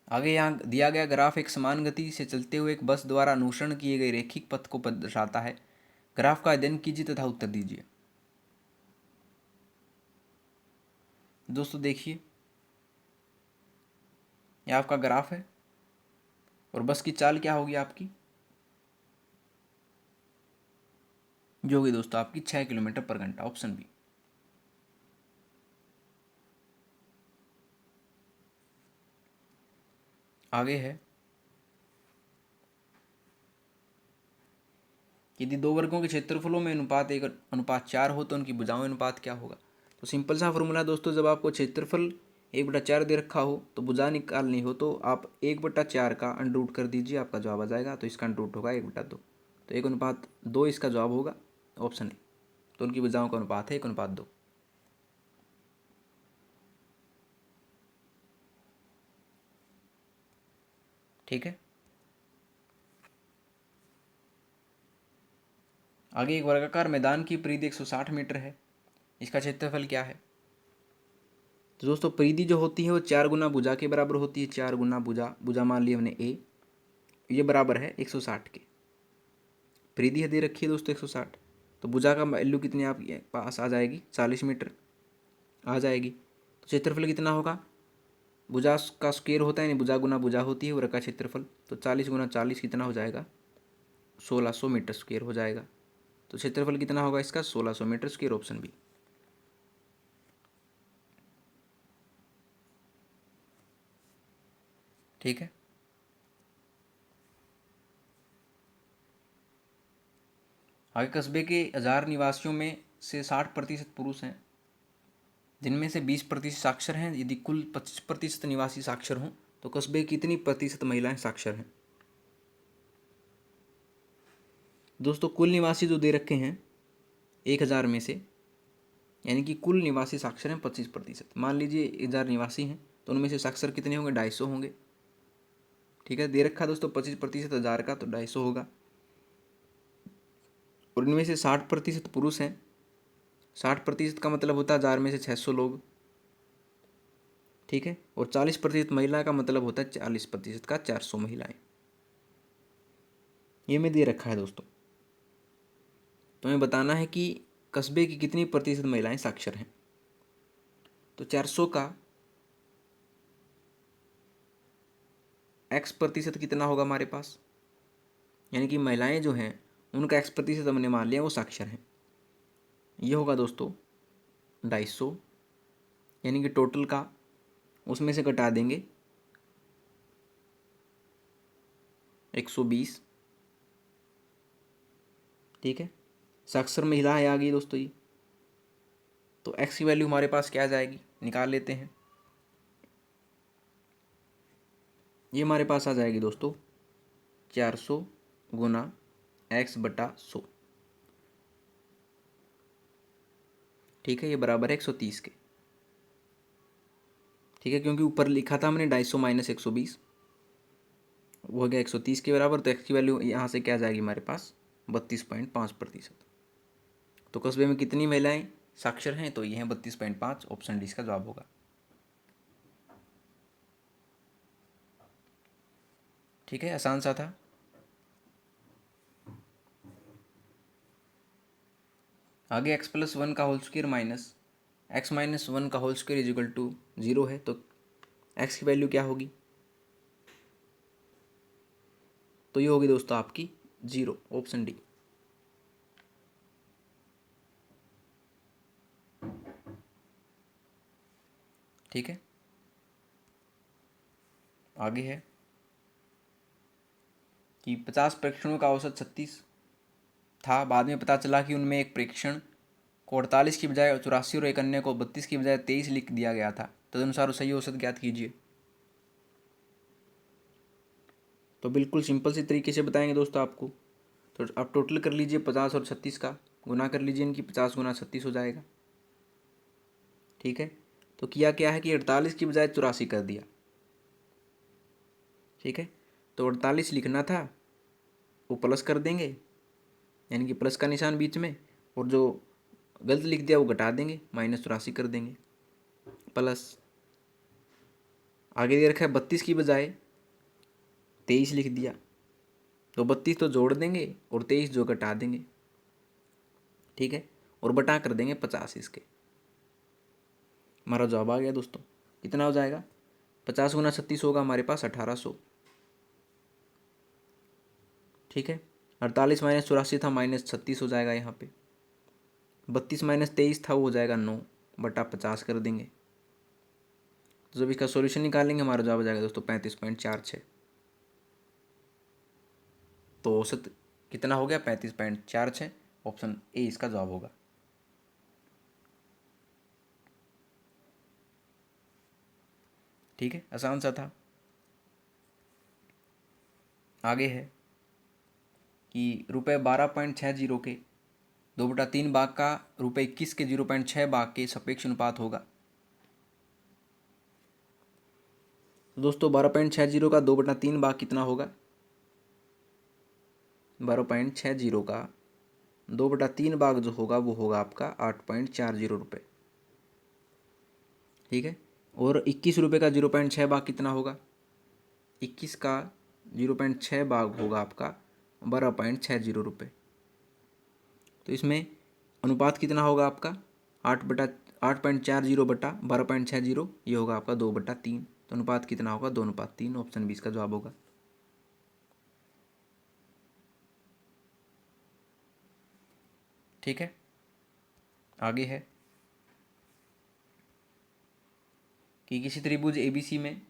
आगे यहाँ दिया गया ग्राफ एक समान गति से चलते हुए एक बस द्वारा अनुसरण किए गए रैखिक पथ को दर्शाता है। ग्राफ का अध्ययन कीजिए तथा उत्तर दीजिए। दोस्तों देखिए, ये आपका ग्राफ है और बस की चाल क्या होगी आपकी, जो होगी दोस्तों आपकी 6 किलोमीटर पर घंटा, ऑप्शन बी। आगे है, यदि दो वर्गों के क्षेत्रफलों में अनुपात 1:4 हो तो उनकी भुजाओं अनुपात क्या होगा। तो सिंपल सा फॉर्मूला दोस्तों, जब आपको क्षेत्रफल 1/4 दे रखा हो तो भुजा निकालनी हो तो आप 1/4 का अंडर कर दीजिए, आपका जवाब आ जाएगा। तो इसका अंडर होगा 1/2, तो 1:2 इसका जवाब होगा, ऑप्शन ए। तो उनकी भुजाओं का अनुपात है 1:2। ठीक है। आगे एक वर्गाकार मैदान की परिधि 160 मीटर है, इसका क्षेत्रफल क्या है? तो दोस्तों परिधि जो होती है वो 4 गुना भुजा के बराबर होती है। 4 गुना भुजा, भुजा मान ली हमने ए, ये बराबर है 160 के। परिधि है दे रखी है दोस्तों 160, तो भुजा का वैल्यू कितनी आपके पास आ जाएगी? 40 मीटर आ जाएगी। तो क्षेत्रफल कितना होगा? भुजा का स्क्वायर होता है, यानी भुजा गुना भुजा होती है वर्ग का क्षेत्रफल, तो 40 गुना 40 कितना हो जाएगा? 1600 मीटर स्क्वायर हो जाएगा। तो क्षेत्रफल कितना होगा इसका? 1600 मीटर स्क्वायर, ऑप्शन बी। ठीक है। आगे कस्बे के 1000 निवासियों में से 60% पुरुष हैं, जिनमें से 20% साक्षर हैं। यदि कुल 25% निवासी साक्षर हों तो कस्बे की कितनी प्रतिशत महिलाएं साक्षर हैं? दोस्तों कुल निवासी जो दे रखे हैं 1000 में से, यानी कि कुल निवासी साक्षर हैं 25%। मान लीजिए 1000 निवासी हैं तो उनमें से साक्षर कितने होंगे? 250 होंगे। ठीक है, दे रखा है दोस्तों 25% 1000 का, तो 250 होगा। और इनमें से 60% पुरुष हैं। 60% का मतलब होता है 1000 में से 600 लोग। ठीक है, और 40% महिला का मतलब होता है 40% का 400 महिलाएं। ये में दे रखा है दोस्तों। तो हमें बताना है कि कस्बे की कितनी प्रतिशत महिलाएं साक्षर हैं। तो 400 का x प्रतिशत कितना होगा हमारे पास, यानी कि महिलाएं जो हैं उनका x प्रतिशत हमने मान लिया वो साक्षर हैं। ये होगा दोस्तों 250, यानी कि टोटल का उसमें से घटा देंगे 120। ठीक है, साक्षर महिला है आ गई दोस्तों ये। तो x की वैल्यू हमारे पास क्या आ जाएगी, निकाल लेते हैं। ये हमारे पास आ जाएगी दोस्तों 400 गुना x/100। ठीक है, ये बराबर है 130 के। ठीक है, क्योंकि ऊपर लिखा था हमने 250 माइनस 120, वो हो गया 130 के बराबर। तो x की वैल्यू यहाँ से क्या आ जाएगी हमारे पास? 32.5%। तो कस्बे में कितनी महिलाएं साक्षर हैं? तो ये हैं 32.5, ऑप्शन डी इसका जवाब होगा। ठीक है, आसान सा था। आगे x+1 का होल स्क्वायर माइनस x-1 का whole square is equal to 0 है, तो x की वैल्यू क्या होगी? तो ये होगी दोस्तों आपकी 0, ऑप्शन डी। ठीक है, आगे है कि 50 प्रेक्षणों का औसत 36 था। बाद में पता चला कि उनमें एक प्रेक्षण को 48 की बजाय 84 और एक अन्य को 32 की बजाय 23 लिख दिया गया था। तदनुसार सही औसत ज्ञात कीजिए। तो बिल्कुल सिंपल सी तरीके से बताएंगे दोस्तों आपको। तो आप टोटल कर लीजिए 50 और 36 का, गुना कर लीजिए इनकी, 50 गुना 36 हो जाएगा। ठीक है, तो किया क्या है कि 48 की बजाय 84 कर दिया। ठीक है, तो 48 लिखना था वो प्लस कर देंगे, यानी कि प्लस का निशान बीच में, और जो गलत लिख दिया वो घटा देंगे, -84 कर देंगे, प्लस आगे दे रखा है 32 की बजाय 23 लिख दिया, तो 32 तो जोड़ देंगे और 23 जो घटा देंगे। ठीक है, और बटा कर देंगे 50 इसके। हमारा जवाब आ गया दोस्तों। कितना हो जाएगा? 50 गुना 36 होगा हमारे पास 1800। ठीक है, 48 माइनस 84 था, -36 हो जाएगा यहाँ पे। 32 माइनस 23 था वो हो जाएगा 9/50 कर देंगे। तो जब इसका सॉल्यूशन निकालेंगे हमारा जवाब आ जाएगा दोस्तों 35.46। तो औसत कितना हो गया? 35.46, ऑप्शन ए इसका जवाब होगा। ठीक है, आसान सा था। आगे है कि ₹12.60 के 2/3 भाग का ₹21 के 0.6 भाग के सापेक्ष अनुपात होगा। तो दोस्तों 12.60 का 2/3 भाग कितना होगा? 12.60 का 2/3 भाग जो होगा वो होगा आपका 8.40 रुपये। ठीक है। और 21 रुपये का 0.6 भाग कितना होगा? 21 का 0.6 भाग होगा आपका 12.60 रुपये। तो इसमें अनुपात कितना होगा आपका? 8.40 बटा 12.60, ये होगा आपका 2/3। तो अनुपात कितना होगा? 2:3। ऑप्शन 20 का जवाब होगा। ठीक है, आगे है कि किसी त्रिभुज ABC में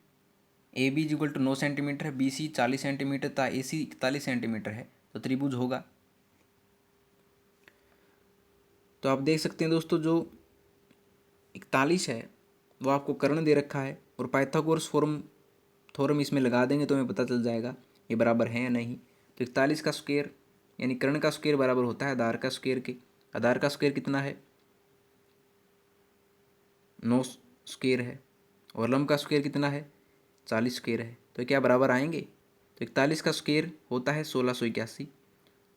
AB इक्वल टू 9 सेंटीमीटर है, BC 40 सेंटीमीटर तथा AC 41 सेंटीमीटर है, तो त्रिभुज होगा। तो आप देख सकते हैं दोस्तों, जो 41 है वो आपको कर्ण दे रखा है, और पाइथागोरस थ्योरम इसमें लगा देंगे तो हमें पता चल जाएगा ये बराबर है या नहीं। तो 41 का स्क्वायर यानी कर्ण का स्क्वायर बराबर होता है आधार का स्क्वायर के। आधार का स्क्वायर कितना है? 9 स्क्वायर है। और लंब का स्क्वायर कितना है? 40 स्क्वायर है। तो क्या बराबर आएंगे? तो 41 का स्क्वायर होता है 1681,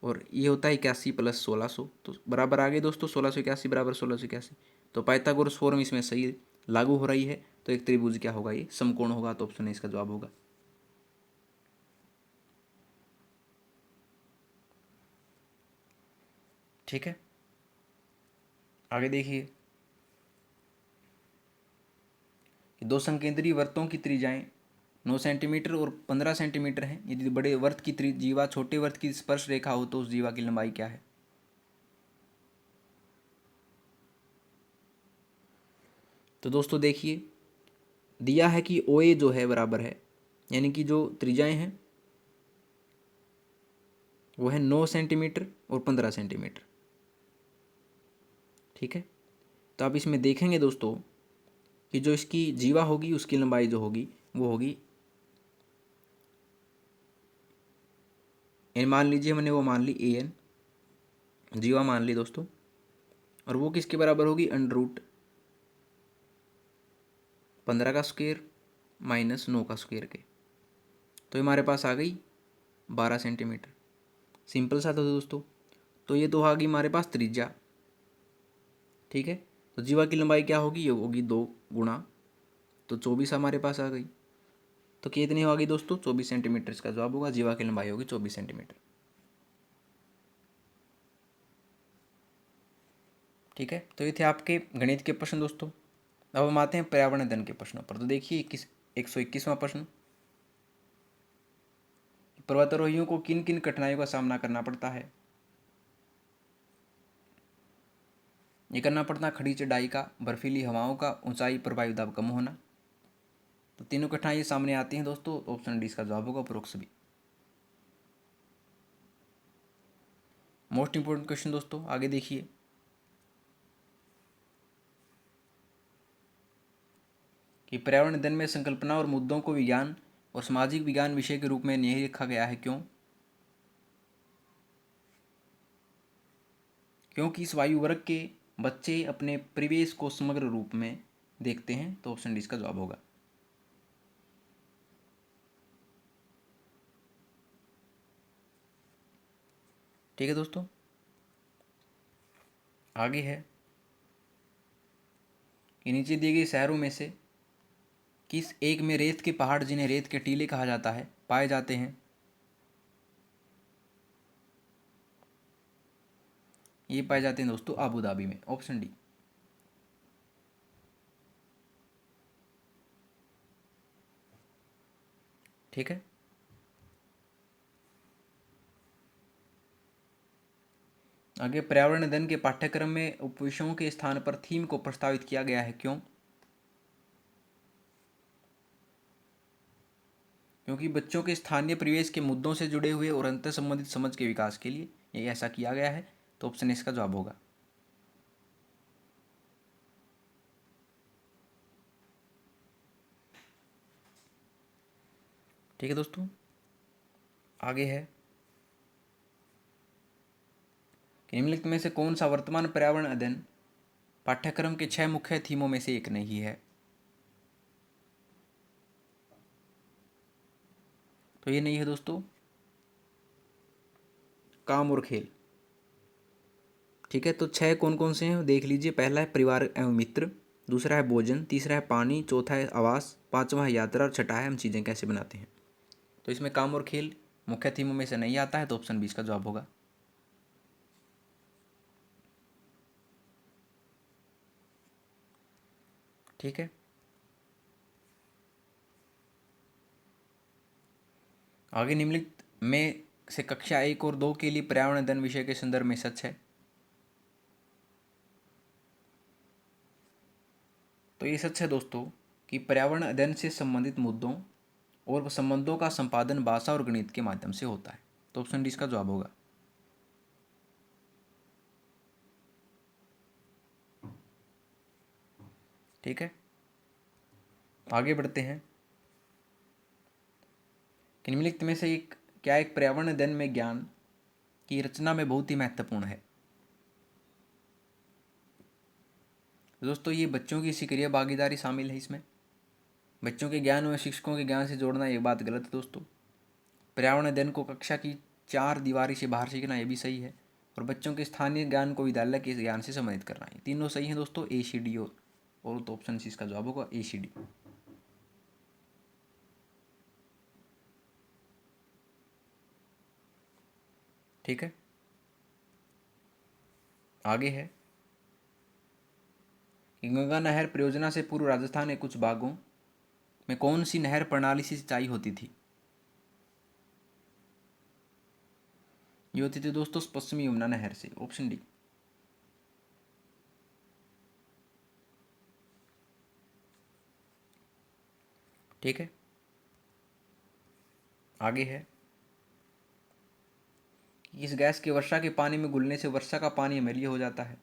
और ये होता है 81 प्लस 1600, तो बराबर आ गए दोस्तों 1681 बराबर 1681। तो पाइथागोरस थ्योरम इसमें सही लागू हो रही है। तो एक त्रिभुज क्या होगा? ये समकोण होगा। तो ऑप्शन ए इसका जवाब होगा। ठीक है, आगे देखिए कि दो संकेंद्रीय वृत्तों की त्रिज्याएं 9 सेंटीमीटर और 15 सेंटीमीटर हैं। यदि बड़े वर्त की जीवा छोटे वर्त की स्पर्श रेखा हो तो उस जीवा की लंबाई क्या है? तो दोस्तों देखिए, दिया है कि OA जो है बराबर है, यानी कि जो त्रिज्याएं हैं वो है 9 सेंटीमीटर और 15 सेंटीमीटर। ठीक है। तो आप इसमें देखेंगे दोस्तों कि जो इसकी जीवा होगी उसकी लंबाई जो होगी वो होगी, मान लीजिए मैंने वो मान ली AN, जीवा मान ली दोस्तों, और वो किसके बराबर होगी? √15 का स्क्वायर माइनस 9 का स्क्वायर के। तो हमारे पास आ गई 12 सेंटीमीटर। सिंपल सा था दोस्तों। तो ये तो आ गई हमारे पास त्रिज्या। ठीक है। तो जीवा की लंबाई क्या होगी? ये होगी 2 गुणा, तो 24 हमारे पास आ गई। तो कितनी हो गई दोस्तों? 24 सेंटीमीटर इसका जवाब होगा। जीवा की लंबाई होगी 24 सेंटीमीटर। ठीक है। तो ये थे आपके गणित के प्रश्न दोस्तों। अब हम आते हैं पर्यावरण अध्ययन के प्रश्नों पर। तो देखिए 121वां प्रश्न, पर्वतारोहियों को किन किन कठिनाइयों का सामना करना पड़ता है? ये करना पड़ता खड़ी चढ़ाई का, बर्फीली हवाओं का, ऊंचाई पर वायु दाब कम होना। तो तीनों कठिनाइयाँ सामने आती हैं दोस्तों। ऑप्शन डी इसका जवाब होगा, उपरोक्त सभी। मोस्ट इंपोर्टेंट क्वेश्चन दोस्तों, आगे देखिए कि पर्यावरण अध्ययन में संकल्पना और मुद्दों को विज्ञान और सामाजिक विज्ञान विषय के रूप में नहीं रखा गया है, क्यों? क्योंकि इस वायु वर्ग के बच्चे अपने परिवेश को समग्र रूप में देखते हैं। तो ऑप्शन डी इसका जवाब होगा। ठीक है दोस्तों, आगे है कि नीचे दिए गए शहरों में से किस एक में रेत के पहाड़, जिन्हें रेत के टीले कहा जाता है, पाए जाते हैं? ये पाए जाते हैं दोस्तों आबू धाबी में। Option D. ठीक है। आगे, पर्यावरण अध्ययन के पाठ्यक्रम में उपविषयों के स्थान पर थीम को प्रस्तावित किया गया है, क्यों? क्योंकि बच्चों के स्थानीय परिवेश के मुद्दों से जुड़े हुए और अंतर संबंधित समझ के विकास के लिए ये ऐसा किया गया है। तो ऑप्शन इसका जवाब होगा। ठीक है दोस्तों, आगे है कि निम्नलिखित में से कौन सा वर्तमान पर्यावरण अध्ययन पाठ्यक्रम के 6 मुख्य थीमों में से एक नहीं है? तो ये नहीं है दोस्तों काम और खेल। ठीक है, तो 6 कौन कौन से हैं देख लीजिए। पहला है परिवार एवं मित्र, दूसरा है भोजन, तीसरा है पानी, चौथा है आवास, पांचवा है यात्रा और छठा है हम चीज़ें कैसे बनाते हैं। तो इसमें काम और खेल मुख्य थीमों में से नहीं आता है, तो ऑप्शन 20 का जवाब होगा। ठीक है, आगे निम्नलिखित में से कक्षा 1 और 2 के लिए पर्यावरण अध्ययन विषय के संदर्भ में सच है। तो ये सच है दोस्तों कि पर्यावरण अध्ययन से संबंधित मुद्दों और संबंधों का संपादन भाषा और गणित के माध्यम से होता है। तो ऑप्शन डी इसका जवाब होगा। ठीक है, आगे बढ़ते हैं कि निम्नलिखित में से एक क्या एक पर्यावरण अध्ययन में ज्ञान की रचना में बहुत ही महत्वपूर्ण है। दोस्तों ये बच्चों की सक्रिय भागीदारी शामिल है इसमें। बच्चों के ज्ञान व शिक्षकों के ज्ञान से जोड़ना ये बात गलत है दोस्तों। पर्यावरण अध्ययन को कक्षा की 4 दीवारी से बाहर सीखना ये भी सही है। और बच्चों के स्थानीय ज्ञान को विद्यालय के ज्ञान से संबंधित करना, ये तीनों सही हैं दोस्तों। ए सी डी और तो ऑप्शन सी इसका जवाब होगा ए सी डी। ठीक है, आगे है कि गंगा नहर परियोजना से पूर्व राजस्थान के कुछ भागों में कौन सी नहर प्रणाली से सिंचाई होती थी। ये होती थी दोस्तों पश्चिमी यमुना नहर से, ऑप्शन डी। ठीक है, आगे है कि इस गैस के वर्षा के पानी में घुलने से वर्षा का पानी अम्लीय हो जाता है।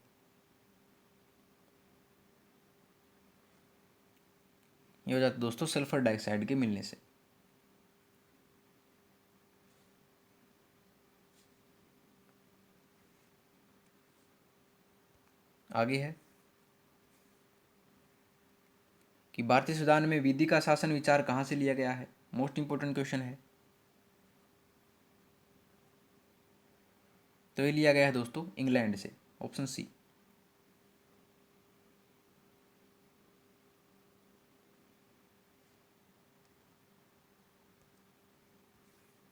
ये हो जाता है दोस्तों सल्फर डाइऑक्साइड के मिलने से। आगे है कि भारतीय संविधान में विधि का शासन विचार कहाँ से लिया गया है। मोस्ट इंपोर्टेंट क्वेश्चन है। तो ये लिया गया है दोस्तों इंग्लैंड से, ऑप्शन सी।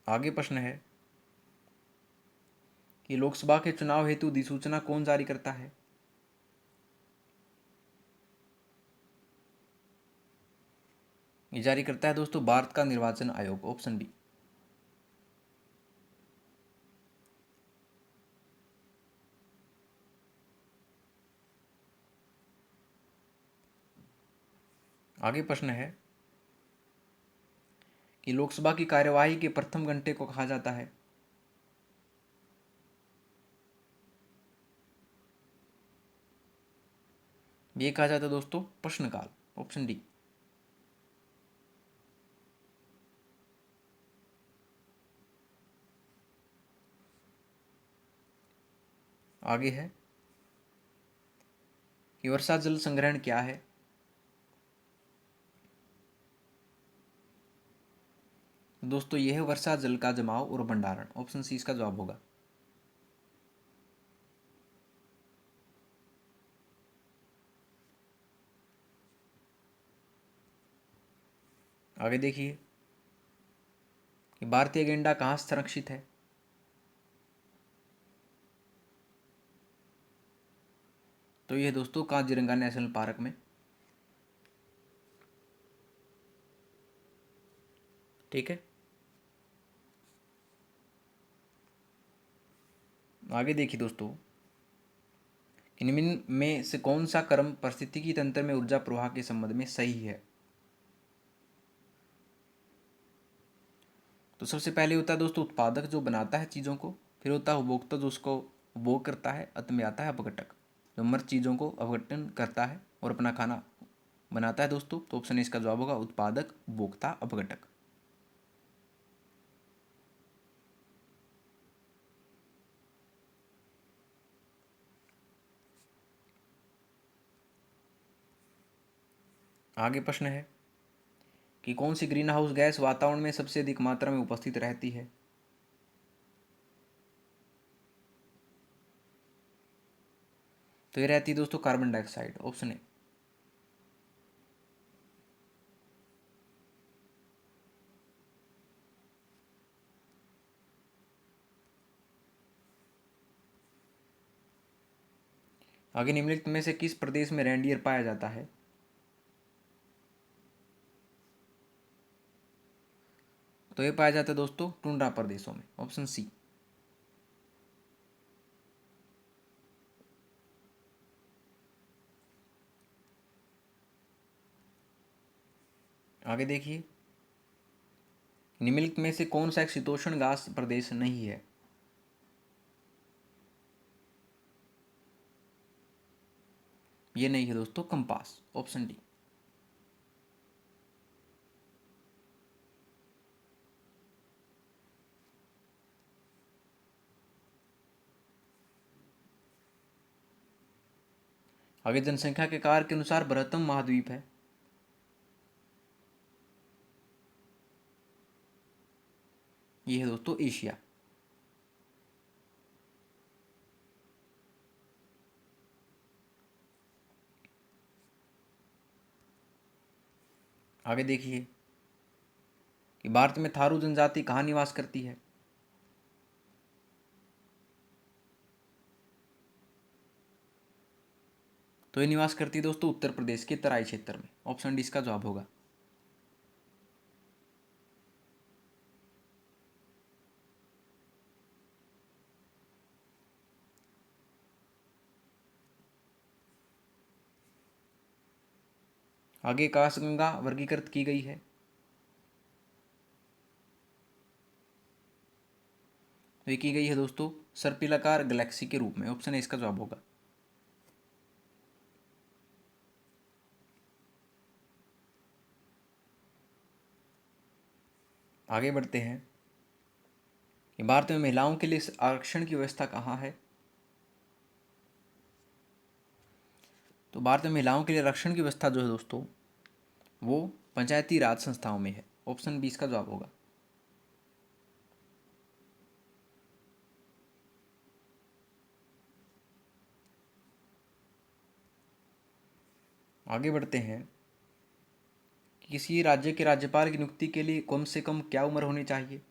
आगे प्रश्न है कि लोकसभा के चुनाव हेतु अधिसूचना कौन जारी करता है। ये जारी करता है दोस्तों भारत का निर्वाचन आयोग, ऑप्शन बी। आगे प्रश्न है कि लोकसभा की कार्यवाही के प्रथम घंटे को कहा जाता है। ये कहा जाता है दोस्तों प्रश्नकाल, ऑप्शन डी। आगे है कि वर्षा जल संग्रहण क्या है। दोस्तों यह है वर्षा जल का जमाव और भंडारण, ऑप्शन सी इसका जवाब होगा। आगे देखिए कि भारतीय गेंडा कहाँ संरक्षित है। तो यह दोस्तों काजीरंगा नेशनल पार्क में। ठीक है, आगे देखिए दोस्तों कि निम्न में से कौन सा क्रम पारिस्थितिकी तंत्र में ऊर्जा प्रवाह के संबंध में सही है। तो सबसे पहले होता है दोस्तों उत्पादक जो बनाता है चीज़ों को, फिर होता है उपभोक्ता जो उसको उपभोग करता है, अंत में आता है अपघटक जो मृत चीज़ों को अपघटन करता है और अपना खाना बनाता है दोस्तों। तो ऑप्शन इसका जवाब होगा उत्पादक, उपभोक्ता, अपघटक। आगे प्रश्न है कि कौन सी ग्रीन हाउस गैस वातावरण में सबसे अधिक मात्रा में उपस्थित रहती है। तो ये रहती है दोस्तों कार्बन डाइऑक्साइड, ऑप्शन ए। आगे निम्नलिखित में से किस प्रदेश में रेंडियर पाया जाता है? तो ये पाया जाता है दोस्तों टुंड्रा प्रदेशों में, ऑप्शन सी। आगे देखिए, निम्नलिखित में से कौन सा एक शीतोष्ण घास प्रदेश नहीं है? ये नहीं है दोस्तों कंपास, ऑप्शन डी। आगे जनसंख्या के आकार के अनुसार बृहत्तम महाद्वीप है? ये है दोस्तों एशिया। आगे देखिए कि भारत में थारू जनजाति कहाँ निवास करती है? तो ये निवास करती है दोस्तों उत्तर प्रदेश के तराई क्षेत्र में, ऑप्शन डी इसका जवाब होगा। आगे आकाशगंगा वर्गीकृत की गई है? तो ये की गई है दोस्तों सर्पिलाकार गैलेक्सी के रूप में, ऑप्शन ए इसका जवाब होगा। आगे बढ़ते हैं कि भारत में महिलाओं के लिए आरक्षण की व्यवस्था कहाँ है? तो भारत में महिलाओं के लिए आरक्षण की व्यवस्था जो है दोस्तों वो पंचायती राज संस्थाओं में है, ऑप्शन बी इसका जवाब होगा। आगे बढ़ते हैं कि किसी राज्य के राज्यपाल की नियुक्ति के लिए कम से कम क्या उम्र होनी चाहिए?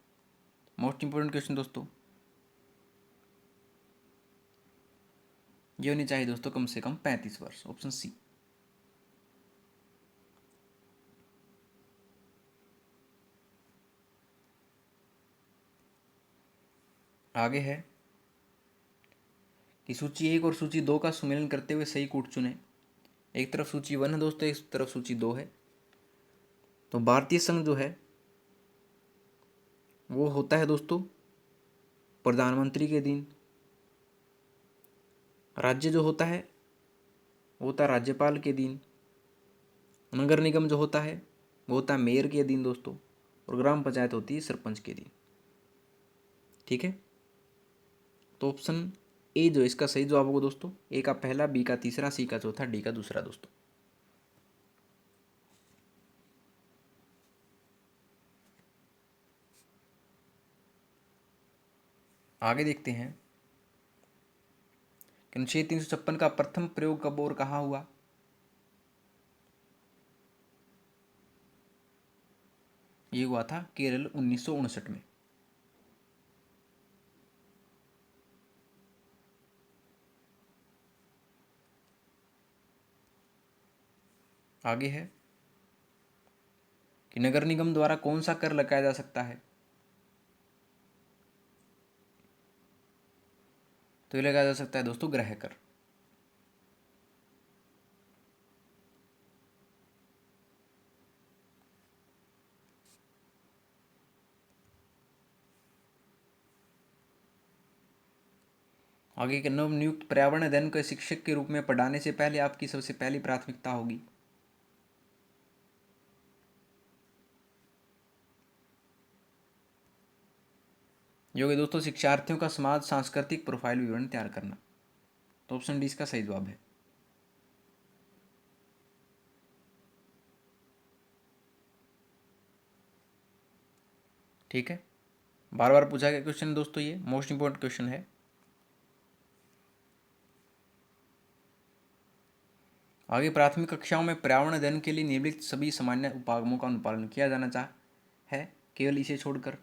मोस्ट इंपोर्टेंट क्वेश्चन दोस्तों, ये होनी चाहिए दोस्तों कम से कम 35 वर्ष, ऑप्शन सी। आगे है कि सूची 1 और सूची 2 का सुमेलन करते हुए सही कूट चुने। एक तरफ सूची 1 है दोस्तों, एक तरफ सूची 2 है। तो भारतीय संघ जो है वो होता है दोस्तों प्रधानमंत्री के अधीन। राज्य जो होता है वो होता है राज्यपाल के अधीन। नगर निगम जो होता है वो होता है मेयर के अधीन दोस्तों। और ग्राम पंचायत होती है सरपंच के अधीन। ठीक है, तो ऑप्शन ए जो इसका सही जवाब होगा दोस्तों, ए का पहला, बी का तीसरा, सी का चौथा, डी का दूसरा दोस्तों। आगे देखते हैं कि अनुच्छेद 356 का प्रथम प्रयोग कब और कहाँ हुआ? ये हुआ था केरल 1959 में। आगे है कि नगर निगम द्वारा कौन सा कर लगाया जा सकता है? तो ये लगाया जा सकता है दोस्तों गृह कर। आगे के नवनियुक्त पर्यावरण अध्ययन के शिक्षक के रूप में पढ़ाने से पहले आपकी सबसे पहली प्राथमिकता होगी? जो कि दोस्तों शिक्षार्थियों का समाज सांस्कृतिक प्रोफाइल विवरण तैयार करना। तो ऑप्शन डी इसका सही जवाब है। ठीक है, बार बार पूछा गया क्वेश्चन दोस्तों, ये मोस्ट इंपोर्टेंट क्वेश्चन है। आगे प्राथमिक कक्षाओं में पर्यावरण अध्ययन के लिए निम्नलिखित सभी सामान्य उपागमों का अनुपालन किया जाना है, केवल इसे छोड़कर।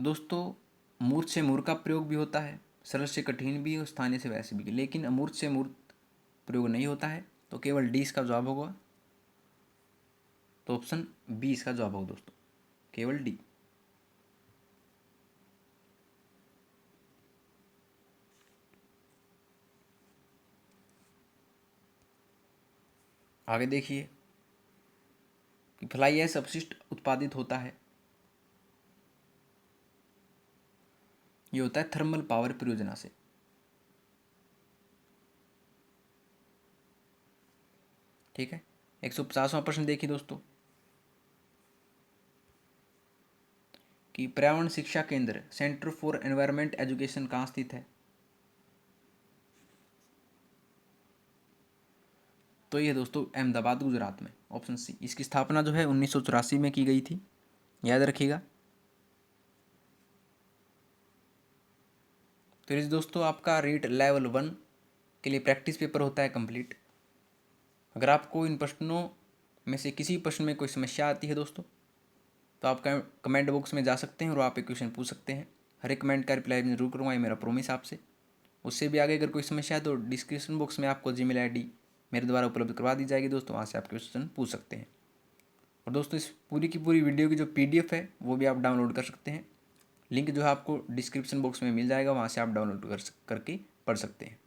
दोस्तों, मूर्त से मूर्त का प्रयोग भी होता है, सरल से कठिन भी और स्थानीय से वैसे भी, लेकिन अमूर्त से मूर्त प्रयोग नहीं होता है, तो केवल डी इसका जवाब होगा। तो ऑप्शन बी इसका जवाब होगा दोस्तों, केवल डी। आगे देखिए कि फ्लाई ऐश अपशिष्ट उत्पादित होता है, ये होता है थर्मल पावर परियोजना से। ठीक है, 150वां प्रश्न देखिए दोस्तों कि पर्यावरण शिक्षा केंद्र सेंटर फॉर एनवायरमेंट एजुकेशन कहाँ स्थित है। तो ये दोस्तों अहमदाबाद गुजरात में, ऑप्शन सी। इसकी स्थापना जो है 1984 में की गई थी, याद रखिएगा। तो ये दोस्तों आपका रीट लेवल 1 के लिए प्रैक्टिस पेपर होता है कंप्लीट। अगर आपको इन प्रश्नों में से किसी प्रश्न में कोई समस्या आती है दोस्तों, तो आप कमेंट बॉक्स में जा सकते हैं और आप एक क्वेश्चन पूछ सकते हैं। हर एक कमेंट का रिप्लाई मैं जरूर करूँगा, ये मेरा प्रॉमिस आपसे। उससे भी आगे अगर कोई समस्या है तो डिस्क्रिप्शन बॉक्स में आपको जीमेल आईडी मेरे द्वारा उपलब्ध करवा दी जाएगी दोस्तों, वहाँ से आप क्वेश्चन पूछ सकते हैं। और दोस्तों इस पूरी की पूरी वीडियो की जो PDF है वो भी आप डाउनलोड कर सकते हैं, लिंक जो है आपको डिस्क्रिप्शन बॉक्स में मिल जाएगा, वहाँ से आप डाउनलोड करके पढ़ सकते हैं।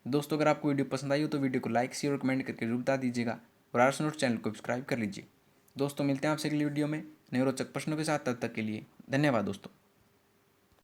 दोस्तों अगर आपको वीडियो पसंद आई हो तो वीडियो को लाइक शेयर और कमेंट करके जरूर बता दीजिएगा, और आर्ट्स नोट्स चैनल को सब्सक्राइब कर लीजिए। दोस्तों मिलते हैं आपसे अगली वीडियो में नए रोचक प्रश्नों के साथ, तब तक के लिए धन्यवाद दोस्तों।